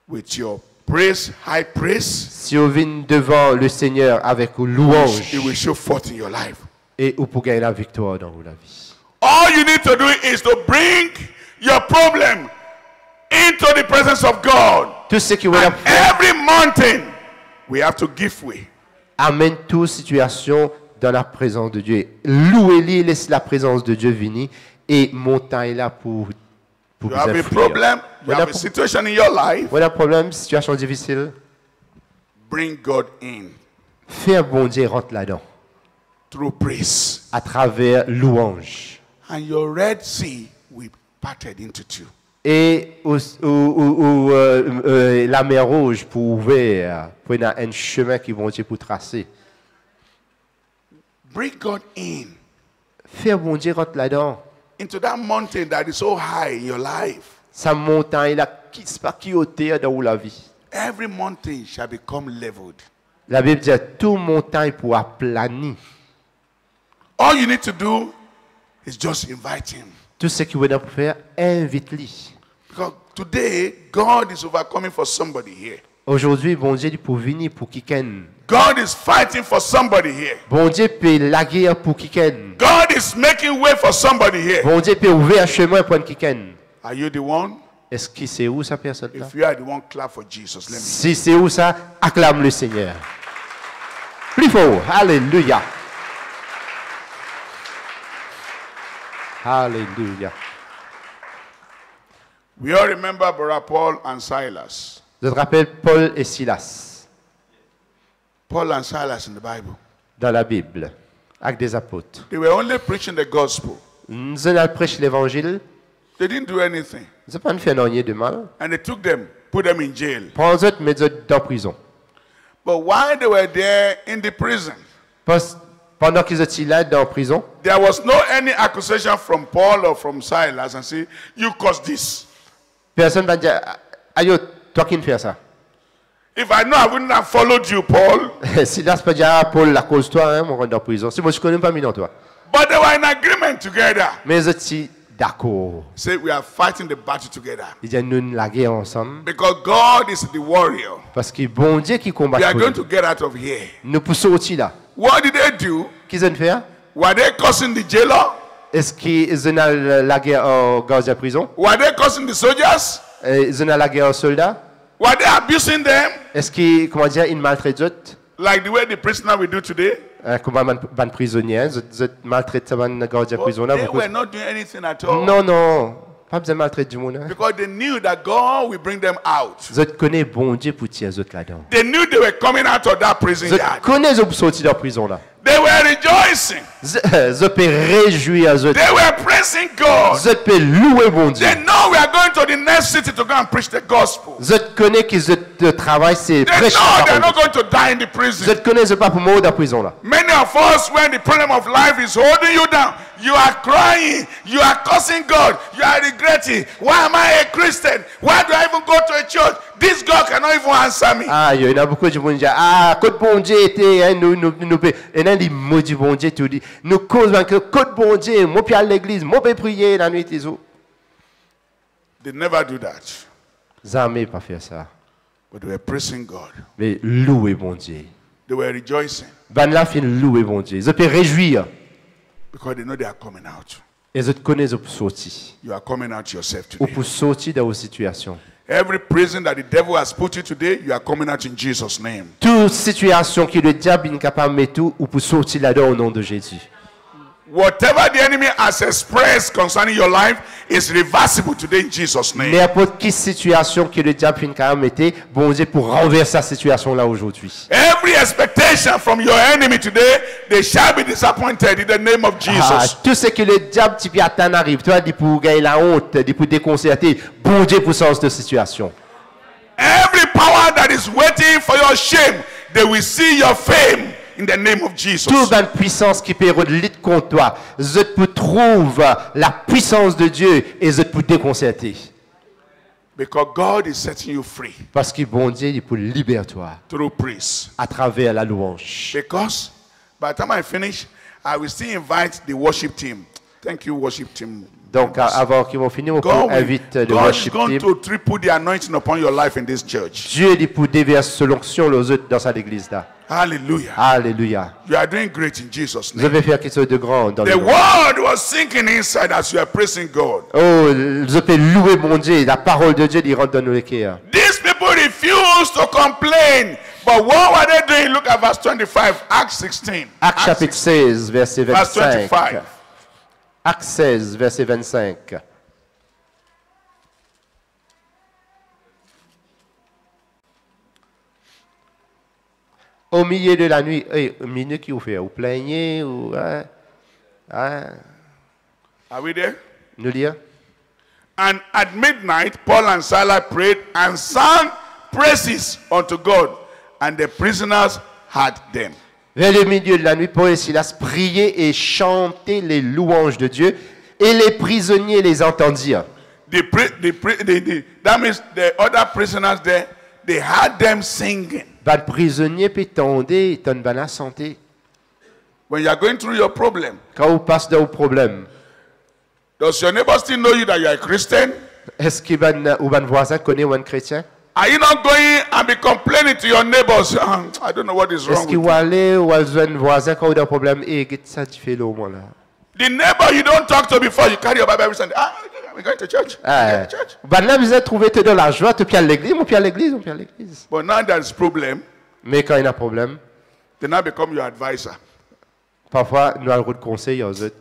with your praise, high praise, Si vous venez devant le Seigneur avec louange, He will show forth in your life. et vous pour gagner la victoire dans la vie. All you need to do is to bring your problem into the presence of God. Tout ce qui vous And faire, every mountain, we have to give way. amène toute situation dans la présence de Dieu. Louez-les, laisse la présence de Dieu venir et montagne là pour You vous have a influer. problem, you have a situation in your life, Voilà un problème, situation difficile. bring God in Fais un bon Dieu rentre là-dedans through praise. à travers louange. And your Red Sea will be parted into two. Et la mer rouge pour ouvrir, pour y avoir un chemin qui bon Dieu pour tracer. Bring God in Fais un bon Dieu rentre là-dedans. into that mountain that is so high in your life. Sa montagne là, qui se passe qui hauteur dans la vie. Every mountain shall become leveled. La Bible dit tout montagne pour aplanir. All you need to do is just invite Him. Tout ce qu'il veut faire, invite-le. Because today, God is overcoming for somebody here. Aujourd'hui, bon Dieu, il peut venir pour quelqu'un. God is fighting for somebody here. Bon Dieu peut la guerre pour quelqu'un. God is making way for somebody here. Bon Dieu peut ouvrir un chemin pour quelqu'un. Are you the one? Est-ce que c'est où sa personne là? If you are the one, clap for Jesus. Let me. Si c'est où ça, acclame le Seigneur. Plus fort. Alléluia. Alléluia. We all remember Brother Paul and Silas. Je te rappelle Paul et Silas Paul and Silas in the Bible. dans la Bible, avec des apôtres. They were only preaching the gospel. Nous allons prêcher l'évangile. They didn't do anything. Nous n'avons pas fait rien de mal. And they took them, put them in jail. Prends-eux, mets-eux dans la prison. But while they were there in the prison, Pendant qu'ils étaient là dans la prison, there was no any accusation from Paul or from Silas and say, you caused this. personne ne va dire, aïe, toi qui ne fais ça. If I know I wouldn't have followed you, Paul. Silas peut dire, ah, Paul, la cause toi, hein, mon rentre dans la prison. Si moi je ne connais pas mis dans toi. But they were in agreement together. Mais ils étaient d'accord. Say we are fighting the battle together. Il dit nous la guerre ensemble. Because God is the warrior. Parce que bon Dieu qui combat We are pour going nous. to get out of here. Nous pour sortir là. What did they do? Qu'est-ce qu'ils font? Were they cursing the jailer? Est-ce qu'ils ont la guerre au gardien de prison? Were they cursing the soldiers? Ils ont la guerre aux soldats? Were they abusing them? Est-ce qu'ils, comment dire, ils maltraitent d'autres? Like the way the prisoner will do today? Comme un prisonnier, ils maltraitent un gardien de prison là. They were not doing anything at all. Non, non. Pas besoin de maltraiter du monde. Because they knew that God will bring them out. Vous connaissez bon Dieu pour tirer les autres là-dedans. They knew they were coming out of that prison Vous yard. connaissez les sortir de la prison là. They were rejoicing. Vous pouvez réjouir les autres. They were praising God. Vous pouvez louer bon Dieu. They know we are going to the next city to go and preach the gospel. Vous connaissez que le travail c'est They prêcher know la they're not parole. going to die in the Vous prison. connaissez pas pour mourir dans la prison là. Many of us, when the problem of life is holding you down, you are crying, you are cursing God, you are regretting. Why am I a Christian? Why do I even go to a church? This God cannot even answer me. Ah, il y en a beaucoup de gens qui disent, ah, quand bon Dieu était, hein, nous, et là, ils maudit bon Dieu, tout dit, nous causons que, quand bon Dieu, moi, puis à l'église, moi, puis prier la nuit, les autres. They never do that. Jamais pas faire ça. But they were praising God. Mais louer bon Dieu. They were rejoicing Ben là, fin louer bon Dieu. Ils peuvent réjouir. because they know they are coming out. Et ils connaissent pour sortir. You are coming out yourself Ou today. pour sortir de vos situations. Every prison that the devil has put you today, you are coming out in Jesus' name. Toute situation que le diable est capable de mettre, ou pour sortir là-dedans au nom de Jésus. Whatever the enemy has expressed concerning your life is reversible today in Jesus' name. N'importe quelle situation que le diable est capable de mettre, bon Dieu, pour renverser cette situation-là aujourd'hui. Every expectation from your enemy today, they shall be disappointed in the name of Ah, Jesus. tout ce que le diable t'y attend arrive, toi, dit pour gagner la honte, dit pour déconcerter, bon Dieu pour sortir de cette situation. Every power that is waiting for your shame, they will see your fame in the name of Jesus. Toute bonne puissance qui peut lutter contre toi, je peux trouver la puissance de Dieu et je peux déconcerter. Because God is setting you free Parce que bon Dieu, il peut libérer toi through praise. à travers la louange. Because by the time I finish, I will still invite the worship team. Thank you, worship team. Donc, avant qu'ils vont finir, on peut God, inviter le God is worship going team. to triple the anointing upon your life in this church. Dieu dit pour déverser l'onction aux autres dans cette église-là. Hallelujah. Alléluia. You are doing great in Jesus' Je name. vais faire quelque chose de grand dans le The monde. word was sinking inside as you are praising God. Oh, je peux louer mon Dieu. La parole de Dieu, il rentre dans nos cœurs. These people refused to complain. But what were they doing? Look at verse 25, Acts 16. Acte chapitre 16, verset Verse 25. 25. Acte 16, verset 25. Au milieu de la nuit, au milieu qui vous fait, vous plaignez, ou, Are we there? nous lire. And at midnight, Paul and Silas prayed and sang praises unto God, and the prisoners heard them. Vers le milieu de la nuit, Paul et Silas priaient et chantaient les louanges de Dieu, et les prisonniers les entendirent. That means the other prisoners there, they heard them singing. Ben, le prisonnier peut tonder, ton ben la santé. When you are going through your problem, Quand vous passez dans vos problèmes, does your neighbor still know you that you are a Christian? est-ce que ben, ou ben voisin connaît ou un chrétien? Are you not going and be complaining to your neighbors? I don't know what is Est-ce wrong qu'il with va you. aller ou un voisin quand vous avez un problème? Et qu'est-ce que ça tu fais là au moins là? The neighbor you don't talk to before, you carry your Bible every Sunday. We're going to church. We're going to church. Ben là, vous êtes trouvé dans la joie, tu pieds à l'église, mon pied à l'église, mon pied à l'église. But now there's problem, Mais quand il y a un problème, they now become your advisor. parfois, nous avons le conseil aux autres.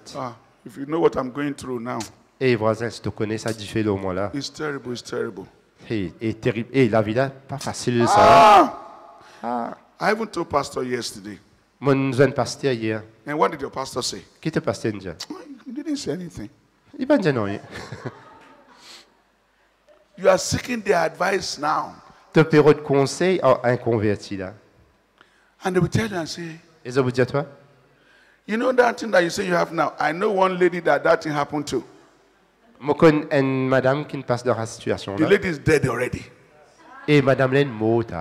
If you know what I'm going through now, Et voisin, si tu connais ça, tu fais là au moins là. it's terrible, it's terrible. Et terrible. Et la vie là, pas facile ça. I even told pastor yesterday. Moi, nous avons un pasteur hier. And what did your pastor say? Qui te pasteur dit? He didn't say anything. Il va dire non. Hein. You are seeking their advice now. Tu peux de conseil à un converti là. And they will tell you and say, Et ça vous dit à toi? you know that thing that you say you have now? I know one lady that thing happened to. Moi, je connais une madame qui passe dans la situation The là. lady is dead already. Et madame là, est morte.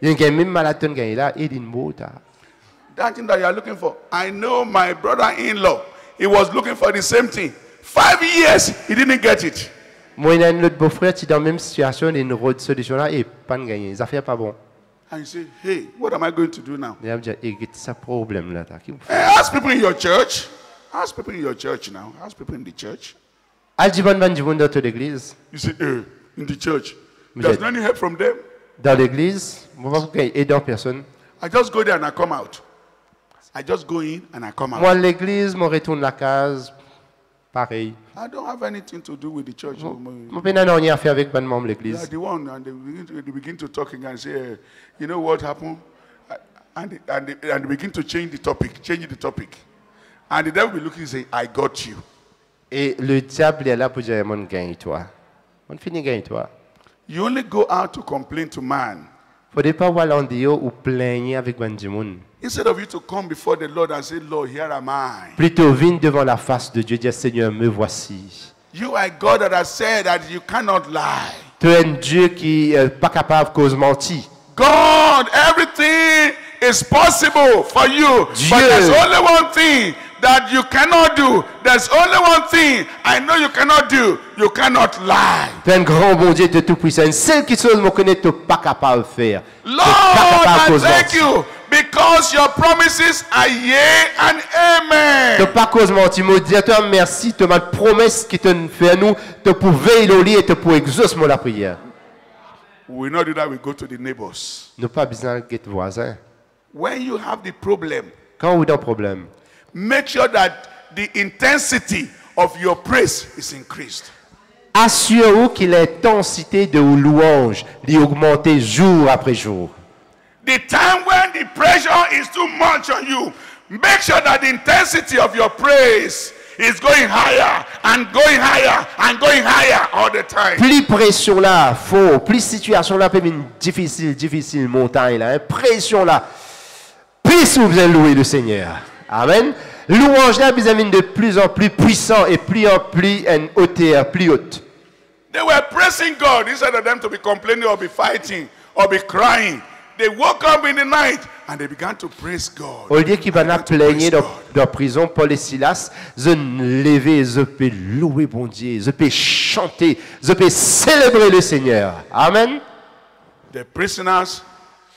Il y a même malade qui est là, il est morte. That thing that you are looking for. I know my brother-in-law. He was looking for the same thing 5 years, he didn't get it. Moi, il y a un autre beau-frère qui est dans la même situation, il y a une road solution là, et pas de gagner. Les affaires pas bon. And you say, hey, what am I going to do now? Il a dit, il y a ce problème là. Ask people in your church. Ask people in your church now. Ask people in the church. Al dit bon du monde dans l'église. You say, hey, in the church. There's no any help from them. Dans l'église, moi je vais aider personne. I just go there and I come out. I just go in and I come out. Moi l'église, moi retourne la case. Pareil. I don't have anything to do with the church. Moi pas rien à faire avec ben membre They are l'église. the one, and they begin to talk and say, you know what happened? And they begin to change the topic. And the devil will be looking and say, I got you. Et le diable est là pour dire mon gagne toi. On finit gagne toi. You only go out to complain to man. Faudrait pas voir l'endio ou plaigner avec ben du monde. Instead of you to come before the Lord and say, Lord, here am I. Plutôt viens devant la face de Dieu, dire Seigneur, me voici. You are God that has said that you cannot lie. Tu es un Dieu qui n'est pas capable de cause mentir. God, everything is possible for you. Dieu. But there's only one thing that you cannot do. There's only one thing I know you cannot do. You cannot lie. Tu es un grand bon Dieu, tu es tout puissant. Une seule chose me connaît, tu n'es pas capable de faire. Lord, I thank you because your promises are yea and Tu amen. pas cause mentir. Mon Dieu, toi merci, tu m'as promesse qui te fait à nous, te pour veiller au lit et te pour exaucer la prière. We will not do that. We go to the neighbors. Nous pas besoin de voisins. When you have the problem, Quand vous avez un problème, make sure that the intensity of your praise is increased. assurez-vous que l'intensité de vos louanges est augmentée jour après jour. The time when the pressure is too much on you, make sure that the intensity of your praise is going higher and going higher and going higher all the time. Plus pression là, fort, plus situation là, peut être difficile, montagne là, pression là, plus vous allez louer le Seigneur. Amen. Louange là, vous avez de plus en plus puissant et plus en plus en hauteur, plus haute. They were praising God instead of them to be complaining or be fighting or be crying. They woke up in the night and they began to praise God. Au lieu qu'ils vont plaigner dans la prison, Paul et Silas, je lever, je peux louer bon Dieu, je peux chanter, je peux célébrer le Seigneur. Amen. The prisoners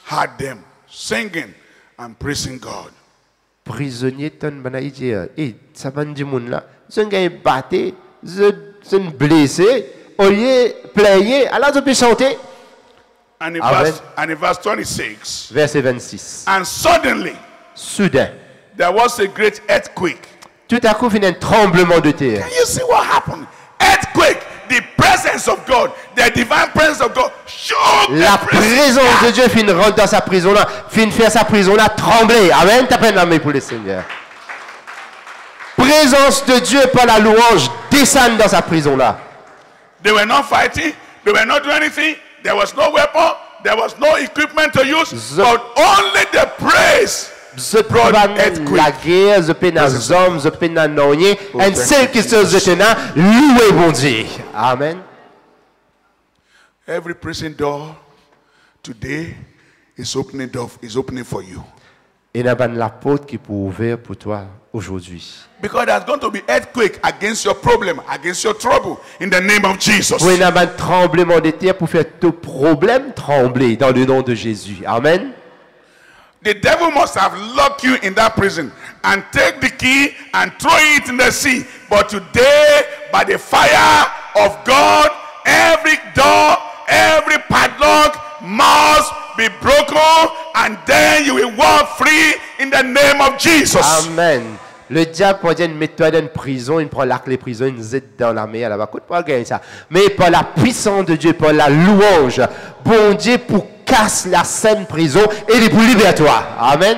had them singing and praising God. Prisonnier ton banaï dire, et ça va du monde là, je gagne batté, je blessé, au lieu de plaigner, alors je peux chanter. And in, Amen. verse 26, Verset 26. and suddenly Soudain, there was a great earthquake. tout à coup, il y a un tremblement de terre. Can you see what happened? Earthquake, the presence of God, the divine presence of God shook La the prison. présence de Dieu finit rentre dans sa prison là, finit faire sa prison là trembler. Amen. T'as peine la main pour le Seigneur. Présence de Dieu par la louange descend dans sa prison là. They were not fighting, they were not doing anything, there was no weapon, there was no equipment to use, but only the praise. Je prends la guerre, je peux dans les hommes, je peux dans rien. Et celle qui se jette là, louez bon Dieu. Amen. Every prison door today is opening for you. Et il y a la porte qui peut ouvrir pour toi aujourd'hui. Because there's going to be earthquake against your problem, against your trouble, in the name of Jesus. Oui, il y a un tremblement de terre pour faire tout problème trembler dans le nom de Jésus. Amen. The devil must have locked you in that prison and take the key and throw it in the sea. But today, by the fire of God, every door, every padlock must be broken, and then you will walk free in the name of Jesus. Amen. Le diable prend une méthode dans une prison, il prend la clé prison, il jette dans la mer là-bas. Écoute, pas gagner ça. Mais par la puissance de Dieu, par la louange, bon Dieu pour casser la saine prison et il est pour libérer toi. Amen.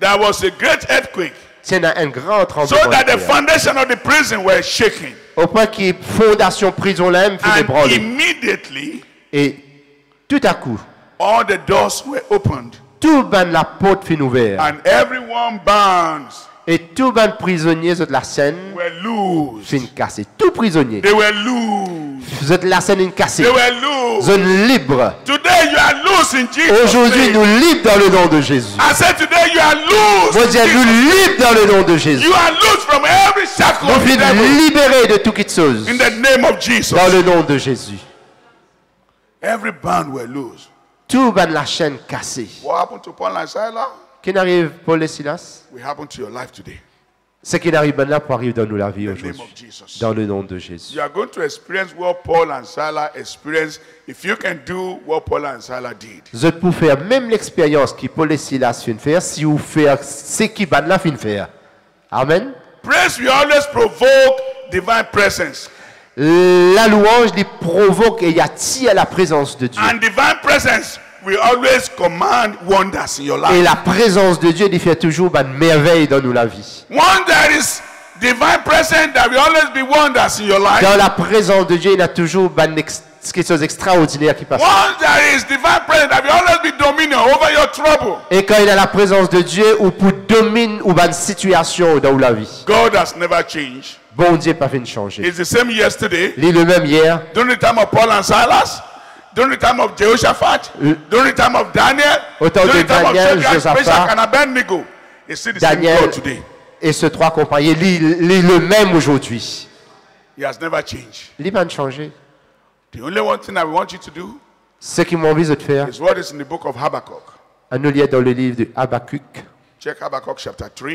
There was a great earthquake, C'est un grand so tremblement. that de the terre. foundation of the prison were shaking. Au point que fondation prison là même fait And ébranler. immediately, Et tout à coup, all the doors were opened, tout le ban la porte fin ouverte. and everyone bounds Et tout ban prisonnier de la scène were loose. fin cassé. Tout prisonnier. They were loose. De la scène une cassée. They were loose. Zone libre. Today you are loose in Jesus' Aujourd'hui, name. nous libres dans le nom de Jésus. I said today you are loose. Moi, in je Jesus' nous name. libres dans le nom de Jésus. You are loose from every shackle Nous of the devil. sommes libérés de tout quelque chose. In the name of Jesus. Dans le nom de Jésus. Every band were loose. Tout ban la chaîne cassée. What happened to Paul and Silas? Qui n'arrive Paul et Silas? Will happen to your life today. Ce qui n'arrive pas là pour arriver dans nous la vie In the name aujourd'hui. of Jesus. Dans le nom de Jésus. You are going to experience what Paul and Silas experienced if you can do what Paul and Silas did. Vous pouvez faire même l'expérience que Paul et Silas font faire si vous faites ce qui ban là fin faire. Amen. Praise will always provoke divine presence. La louange les provoque et y attire la présence de Dieu. And divine presence will always command wonders in your Et life. la présence de Dieu il fait toujours une merveille dans nous la vie. When there is divine presence, there will always be wonders in your life. Dans la présence de Dieu, il y a toujours quelque chose d'extraordinaire qui passe. Once there is divine presence, there will always be dominion over your trouble. Et quand il y a la présence de Dieu, ou pour dominer ou une situation dans la vie. God has never changed. Bon Dieu pas fait changer. It's the same yesterday, Il est le même hier, during the time of Paul and Silas, during the time of Jehoshaphat, during the time of Daniel, Au temps during de the time of Daniel, Shadrach, Josaphat, Meshach, and Abednego. It's still the same Daniel God today. et ces trois compagnons, il est le même aujourd'hui. He has never changed. Il va changer. The only one thing I want you to do Ce qui m'a envie de faire, is what is in the book of Habakkuk. à nous lire dans le livre de Habakkuk, Check Habakkuk chapter 3,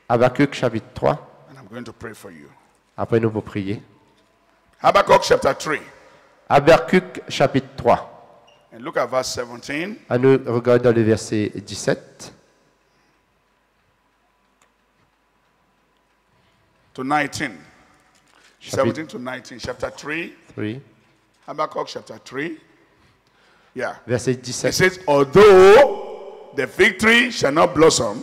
Habakkuk chapitre 3. and I'm going to pray for you. Après, nous allons prier. Habakkuk chapter 3, Habakkuk chapitre 3. and look at verse 17. À nous regarder dans le verset 17 to 19. Chapitre 17 to 19. Chapter 3. 3, Habakkuk chapter 3. Yeah. verset It 17. says, although the fig tree shall not blossom,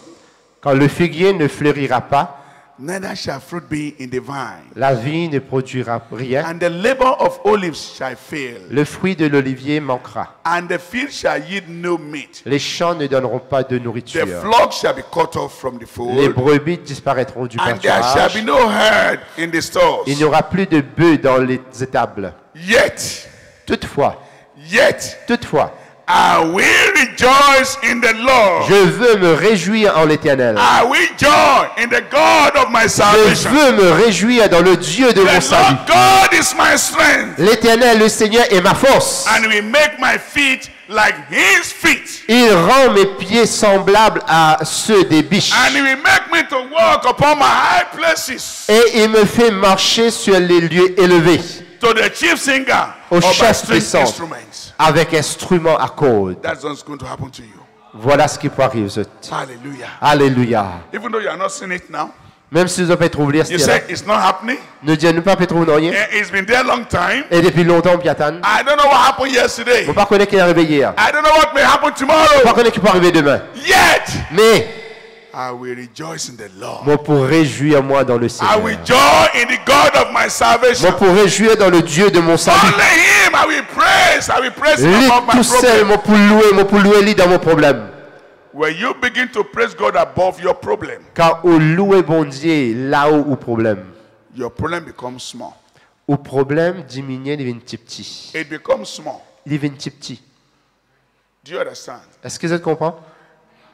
Quand le figuier ne fleurira pas, neither shall fruit be in the vine, la vigne ne produira rien, and the labor of olives shall fail, le fruit de l'olivier manquera. and the field shall yield no meat. Les champs ne donneront pas de The nourriture. flock shall be cut off from the Les fold, brebis disparaîtront du and there shall pâturage. be no herd in the stores. Il n'y aura plus de bœufs dans les étables. Yet, Toutefois, I will rejoice in the Lord. je veux me réjouir en l'Éternel. I will joy in the God of my Je salvation. veux me réjouir dans le Dieu de mon The salut. Lord God is my strength, L'Éternel, le Seigneur, est ma force. and will make my feet like his feet, Il rend mes pieds semblables à ceux des biches. and he will make me to walk upon my high places. Et il me fait marcher sur les lieux élevés, To the chief singer Au of my chef string puissant. instruments. avec instrument à cordes. That's what's going to happen to you. Voilà ce qui peut arriver. Hallelujah. Alléluia. Even though you are not seeing it now, Même si vous avez trouvé you ce say it's not happening. ne disons pas trouver rien. It's been there a long time. Et depuis longtemps, on attend. I don't know what happened yesterday. On ne connaît pas qui est arrivé hier. I don't know what may happen On ne tomorrow. connaît qui peut arriver demain. Yet, Mais I will rejoice in the Lord. moi, pour réjouir moi dans le I Seigneur. will joy in the God of my salvation. Moi, pour réjouir dans le Dieu de mon salut. Only him I will praise. I will praise him Lui above my tout seul, problem. moi pour louer lui dans mon problème. When you begin to praise God above your problem, Quand on loue bon Dieu là-haut au problème, your problem becomes small. au problème diminue, il devient petit. It becomes small. Il devient petit. Do you understand? Est-ce que vous comprenez?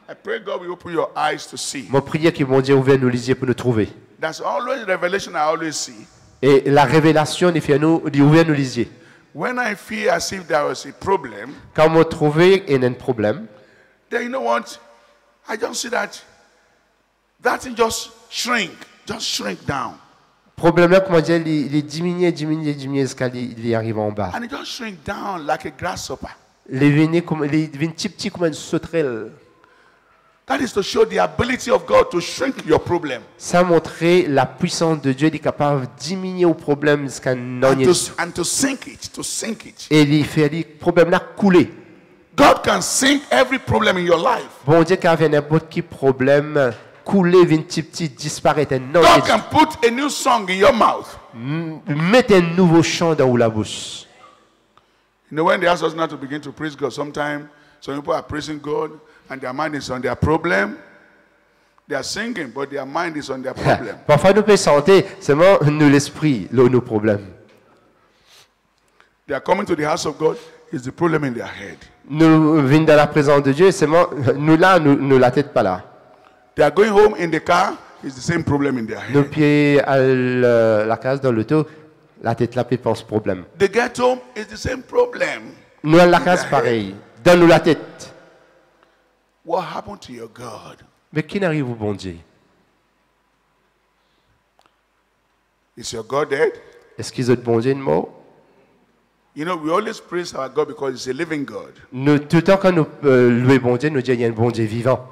I pray God will open your eyes to see. Mon prière que mon Dieu ouvre nos lisiers pour nous trouver. That's always revelation I always see. Et la révélation, il fait nous, il ouvre nos lisiers. When I feel as if there was a problem, Quand on trouve il y a un problème, then you know what? I just see that thing just shrink down. problème là, comment dire, il diminue jusqu'à il arrive en bas. And it just shrink down like a grasshopper. Il devient petit comme une sauterelle. That is to show the ability of God to shrink your problem. Ça montrait la puissance de Dieu, il est capable de diminuer au problème jusqu'à non. And to sink it. Et il fait le problème là couler. God can sink every problem in your life. Bon Dieu, quand il y a n'importe quel problème, couler, vient petit, disparaître. Non, God can put a new song in your mouth. mettez un nouveau chant dans la bouche. You know, when they ask us not to begin to praise God, sometimes some people are praising God and their mind is on their problem. They are singing, but their mind is on their problem. Parfois, nous pouvons chanter, seulement nous l'esprit, nos problèmes. They are coming to the house of God, it's the problem in their head. Nous venons dans la présence de Dieu, seulement nous là, nous la tête pas là. They are going home in the car, it's the same problem in their Nos head. pieds à la case dans l'auto, la tête là, puis pense problème. They get home, it's the same problem. Nous à la case pareil, dans nous la tête. What happened to your God? Mais qui n'arrive au bon Dieu? Is your God dead? Est-ce qu'ils ont bon Dieu de mort? You know, we always praise our God because He's a living God. Nous, tout le temps quand nous louons bon Dieu, nous disons qu'il y a un bon Dieu vivant.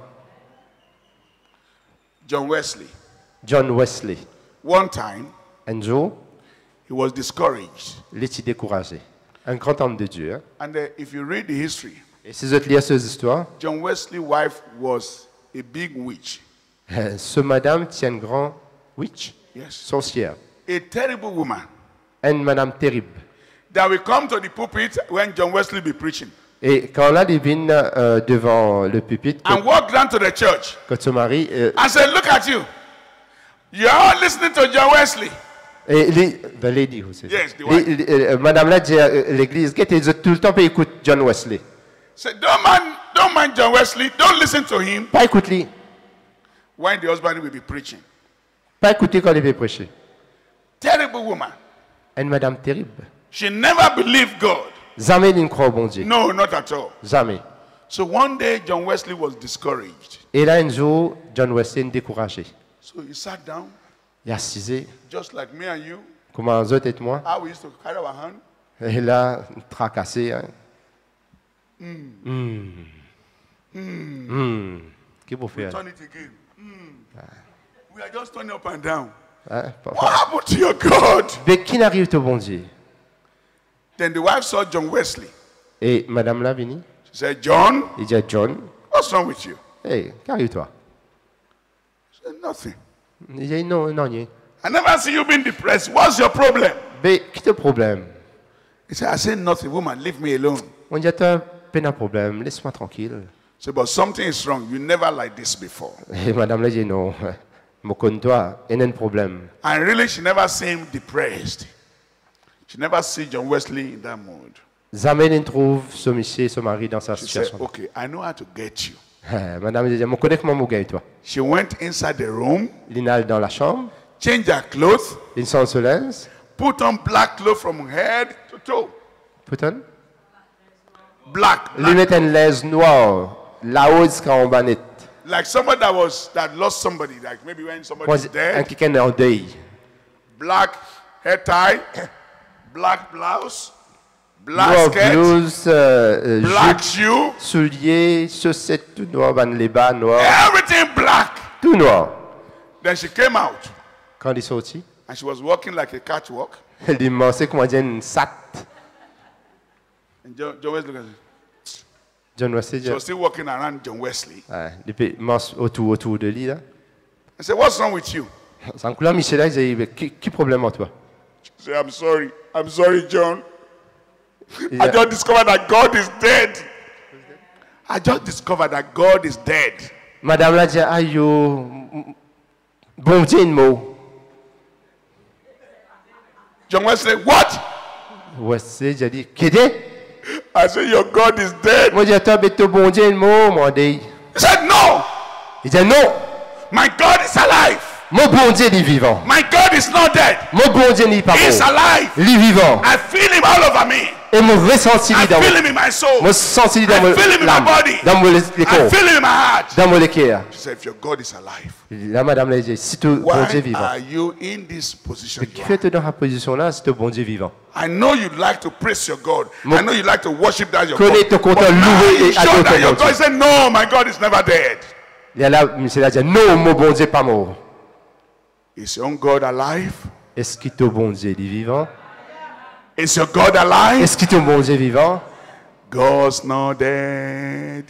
John Wesley, John Wesley, one time, un jour, he was discouraged. il était découragé. Un grand homme de Dieu. Hein? And if you read the history, Et si vous êtes lire ces histoires, John Wesley's wife was a big witch. ce madame tient une grande witch, Yes. sorcière. A terrible woman Une madame terrible. that will come to the pulpit when John Wesley be preaching Et quand là, elle vient devant le pupitre, and walk down to the church quand son mari, and say, look at you. You're all listening to John Wesley. et the lady, who says, Yes, the wife. madame là dit à l'église, que tu tout le temps pas écoute John Wesley. Say, don't mind John Wesley. Don't listen to him Pas écouter lui, when the husband will be preaching. pas écouter quand il veut prêcher. Terrible woman. Une madame terrible. She never believed God. Jamais il ne croit au bon Dieu. No, not at all. Jamais. So one day, John Wesley was discouraged. Et là, un jour, John Wesley est découragé. So he sat down, Il a assisé, just like me and you, comme un autres et moi. how we used to carry our hand. Et là, tracassé. Hein. Qu'est-ce qu'on fait? Turn it again. We are just turning up and down. Hein? What happened to your God? Mais qui n'arrive au bon Dieu? Then the wife saw John Wesley. Et madame là, vini, She said, John, il dit à John, what's wrong with you? hey, qu'arrive-toi? She said, nothing. Il dit, non, non, rien. I never see you being depressed. What's your problem? Mais qui te problème? He said, I said nothing. Woman, leave me alone. On dit, t'as pas un problème, laisse-moi tranquille. She said, but something is wrong. You never like this before. Et madame là dit, non, me connais-toi, il y a un problème. And really, she never seemed depressed. She never see John Wesley in that mood. Jamais il ne trouve son monsieur, son mari dans sa She said, situation. okay, I know how to get you. Madame dit, je connais comment je toi. She went inside the room, Il est dans la chambre, changed her clothes, il s'en se laisse, put on black clothes from head to toe. putain. Black. Il met une laisse noire, là-haut jusqu'à en bas net. Like somebody that lost somebody, like maybe when somebody is Un dead. quelqu'un en deuil. Black hair tie, black blouse, black Noir skirt, blouse, black jupe, shoe, souliers, chaussettes tout noir, les bas noirs, everything black. tout noir. Then she came out Quand il est sorti, and she was walking like a catwalk. il dit, c'est comment dire une sat. And John Wesley, looked at her. John Wesley, She was still walking around John Wesley. il marche autour de lui là. I said, what's wrong with you? Sans couleur, Michel, il dit, qui problème en toi? She said, I'm sorry, John. Yeah. I just discovered that God is dead. I just discovered that God is dead. Madame là dit, aïe, yo, bon Dieu, une mot. John Wesley said, what? Wesley, j'ai dit, qu'est-ce? I said, your God is dead. Moi, j'ai dit, toi, bon Dieu, une mot, mon dit. He said, no, Il dit, non, my God is alive. mon bon Dieu, il est vivant. My God is not dead. Mon bon Dieu, il n'est pas He's mort. alive. Il est vivant. I feel him all over me. Et mon ressenti I dans feel him in my soul. mon senti dans I mon feel him in my l'âme, body. dans mon I corps, feel him in my heart. dans mon cœur. She said, if your God is alive, La madame l'a dit, si ton bon Dieu est why vivant. are you in this position? Qui fait dans la position là, c'est ton bon Dieu vivant. I know you'd like to praise your God. Mo- I know you'd like to worship that your Connais ton God. content, But now louer you et show adorer that ton your Dieu. God. He said, no, my God is never dead. Et là, monsieur a dit, non, mon bon Dieu n'est pas mort. Is your own God alive? Est-ce que ton bon Dieu est vivant? Is your God alive? Est-ce que ton bon Dieu est vivant? God's not dead.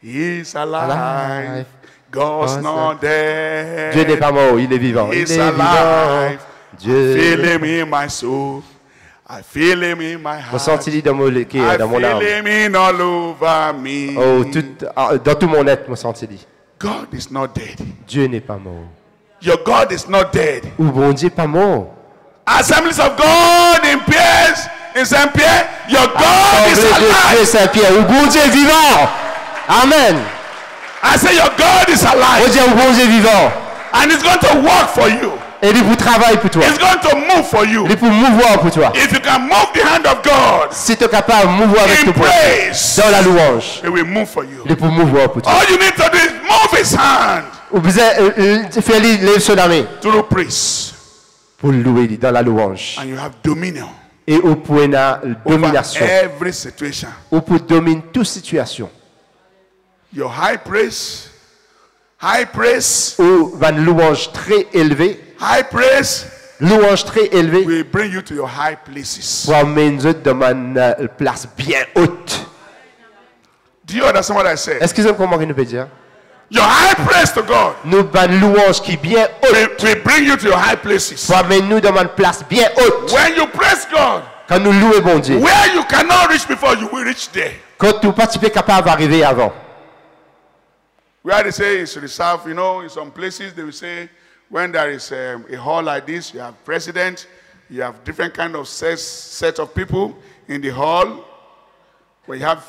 He's alive. Alive. God's God's not dead. Dieu n'est pas mort, il est vivant. Il est He's vivant. alive. Dieu. Feel him in my soul. I feel him in my Je heart. senti dans mon cœur, I dans mon feel âme. him in all over me. Oh, dans tout mon être, je senti. God is not dead. Dieu n'est pas mort. Your God is not dead. Ou bon Dieu pas mort. Assemblies of God in Saint-Pierre, your God is Assemblée de Dieu alive. Saint-Pierre. Ou bon Dieu vivant. Amen. I say your God is On alive. dit ou bon Dieu vivant. And it's going to work for you. Et il vous travaille pour toi. It's going to move for you. Il est pour mouvoir pour toi. If you can move the hand of God Si tu es capable de mouvoir avec in ton poing praise, dans la louange, it will move for you. il est pour mouvoir pour toi. All you need to do is move his hand Ou vous faire les sur la main through praise. pour louer dans la louange. And you have dominion Et au point de over domination. every situation. Ou pour dominer toute situation. Your high praise, Ou une louange très élevée. high praise Louange très élevée. will bring you to your high places. Pour amener nous dans une place bien haute. Do you understand what I said? Est-ce que vous comprenez ce que nous peut dire? Your high praise to God Nous avons une louange qui est bien haute. will bring you to your high places. Pour amener nous dans une place bien haute. When you praise God, Quand nous louons bon Dieu. where you cannot reach before, you will reach there. Quand tu pas capable d'arriver avant. Where they say it's reserved, you know, in some places they will say when there is a hall like this, you have president, you have different kind of set of people in the hall, where you have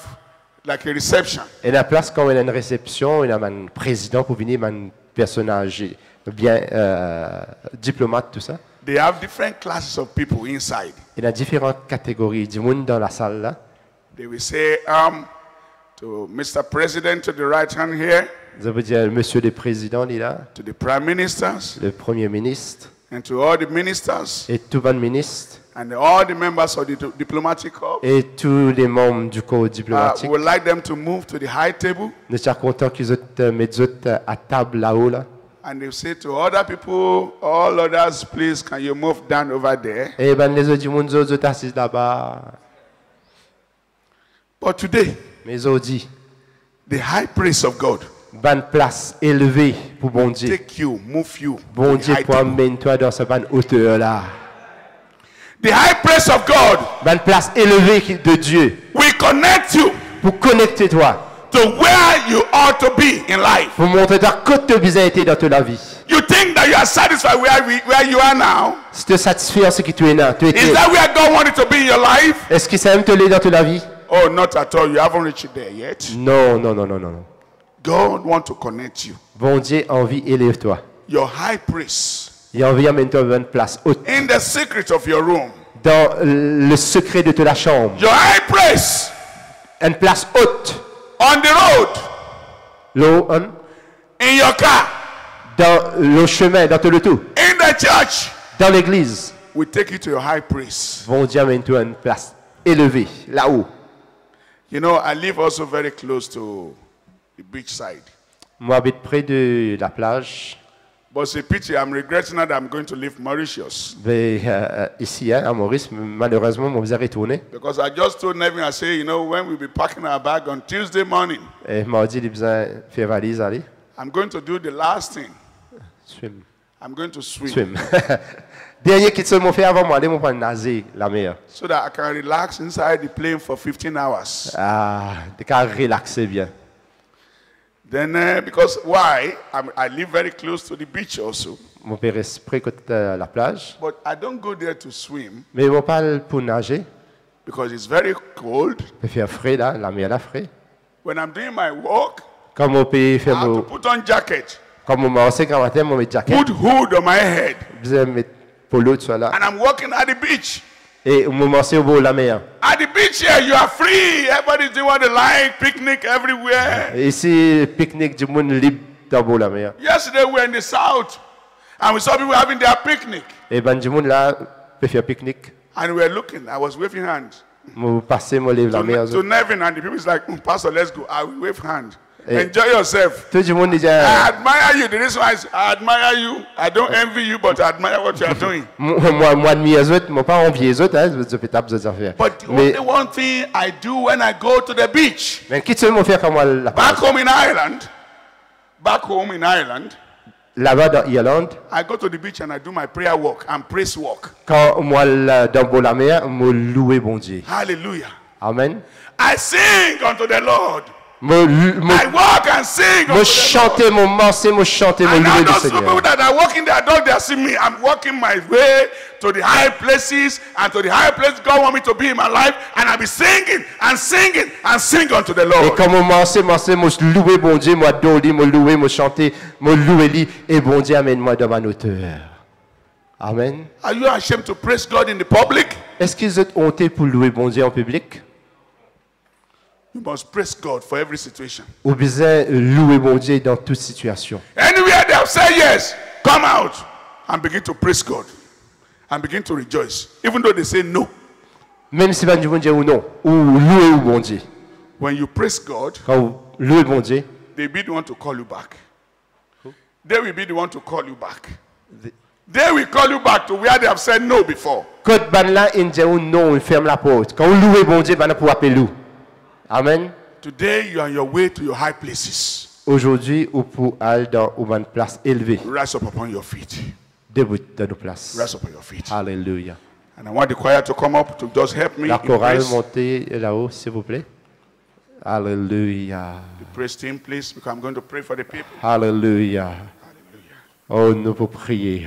like a reception. Et la place quand il y a une réception, il y a un président pour venir, un personnage bien diplomate, tout ça. They have different classes of people inside. Il y a différentes catégories du monde dans la salle là. They will say, to Mr. President to the right hand here, Ça veut dire Monsieur le Président, il est là, to the Prime Ministers, le Premier ministre and to all the ministers, et tout le ministre and all the members of the diplomatic corps. et tous les membres du corps diplomatique. Would like them to move to the high table, Nous sommes contents qu'ils mettent à table là-haut là. and they say to other people, all others, please, can you move down over there? Et ben les autres du monde, les autres assis là-bas. But today, Mais autres dit, the high praise of God bonne place élevée pour bon Dieu. take you, move you. Bon to the Dieu high pour table. amener toi dans cette bonne hauteur là. The high praise of God Bonne place élevée de Dieu will connect you pour connecter toi, to where you ought to be in life. pour montrer toi que tu as besoin d'être dans ta vie. You think that you are satisfied where you are now? Si tu es satisfait en ce qui tu es là, tu Is es. that where God wanted to be in your life? Est-ce que ça aime te l'aider dans ta vie? Oh, not at all. You haven't reached there yet. Non, non, non, non, non, non. God wants to connect you. Bon Dieu, envie élève-toi. Your high praise Il envie amener-toi à une place haute. in the secret of your room. Dans le secret de ta chambre. Your high praise Une place haute. on the road, L'eau, in your car, dans le chemin, dans tout le tout. in the church, Dans l'église. will take you to your high praise. Bon Dieu, amène-toi à une place élevée, là-haut. You know, I live also very close to the beach side. Moi, j'habite près de la plage. But it's a pity. I'm regretting that I'm going to leave Mauritius. Mais, ici, hein, à Maurice, malheureusement, on vous a retourné. Because I just told Nevin, I say, you know, when we'll be packing our bag on Tuesday morning, Et mardi, il a besoin de faire valise, aller. I'm going to do the last thing. Swim. I'm going to swim. Swim. Dernier qui se m'ont fait avant moi, aller m'ont pas nager la mer. So that I can relax inside the plane for 15 hours. Ah, de qu'à relaxer bien. Then, because why? I live very close to the beach also. Mon père est près de la plage. But I don't go there to swim Mais mon pas pour nager. because it's very cold. Il fait frais là, la mer là frais. When I'm doing my work, Comme mon pays fait I have to mon, put on jacket, comme mon marché quand matin, mon met jacket. put hood on my head, Besoin mettre polo tout ça là. and I'm walking at the beach. Et mon marché au bord de la mer. At the beach here, you are free. Everybody's doing what they like, picnic everywhere. Et ici, pique-nique du monde libre dans le bord de la mer. Yesterday we were in the south, and we saw people having their picnic. Et ben du monde là peut faire pique-nique. And we were looking. I was waving hands Moi passer mon livre la mer. to Nevin, and the people is like, Pastor, let's go. I will wave hand. Enjoy yourself. Tout le monde dit I admire you. The reason why I admire you, I don't envy you, but I admire what you are doing. moi admire les autres, moi pas envier les autres, hein, je fais taper des affaires. But the Mais only one thing I do when I go to the beach, mais qui seulement faire comme moi la back plage? home in Ireland, Là-bas dans Irlande, I go to the beach and I do my prayer walk and praise walk. quand moi là, dans le bord de la mer, moi louer bon Dieu. Hallelujah. Amen. I sing unto the Lord. I walk and sing. Moi chanter, moi marcher, moi chanter, moi And now louer le those people Seigneur. that are walking their dog, they are seeing me. I'm walking my way to the high places, and to the high place God want me to be in my life, and I'll be singing and singing and singing unto the Et Lord. quand moi marcher, moi louer bon Dieu, moi adorer, moi louer, moi chanter, moi louer lui, et bon Dieu amène-moi dans ma hauteur. Amen. Are you ashamed to praise God in the public? Est-ce qu'ils ont honte pour louer bon Dieu en public? You must praise God for every situation. Ou besoin louer bon Dieu dans toute situation. Anywhere they have said yes, come out and begin to praise God and begin to rejoice, even though they say no. Même si pas du bon Dieu ou non, ou louer ou bon Dieu. When you praise God, Quand vous louez bon Dieu, they be the one to call you back. They will be the one to call you back. They will call you back to where they have said no before. quand ban là, il dit ou non, il ferme la porte. Quand vous louez bon Dieu, ban pour appeler loup. Amen. Today you are on your way to your high places. Aujourd'hui, ou pour aller dans une place élevée. Rise up upon your feet. Debout dans nos places. Rise up on your feet. Alléluia. And I want the choir to come up to just help me La in chorale praise. montez là-haut, s'il vous plaît. Alléluia. The praise team, please, because I'm going to pray for the people. Alléluia. Oh, nous pouvons prier.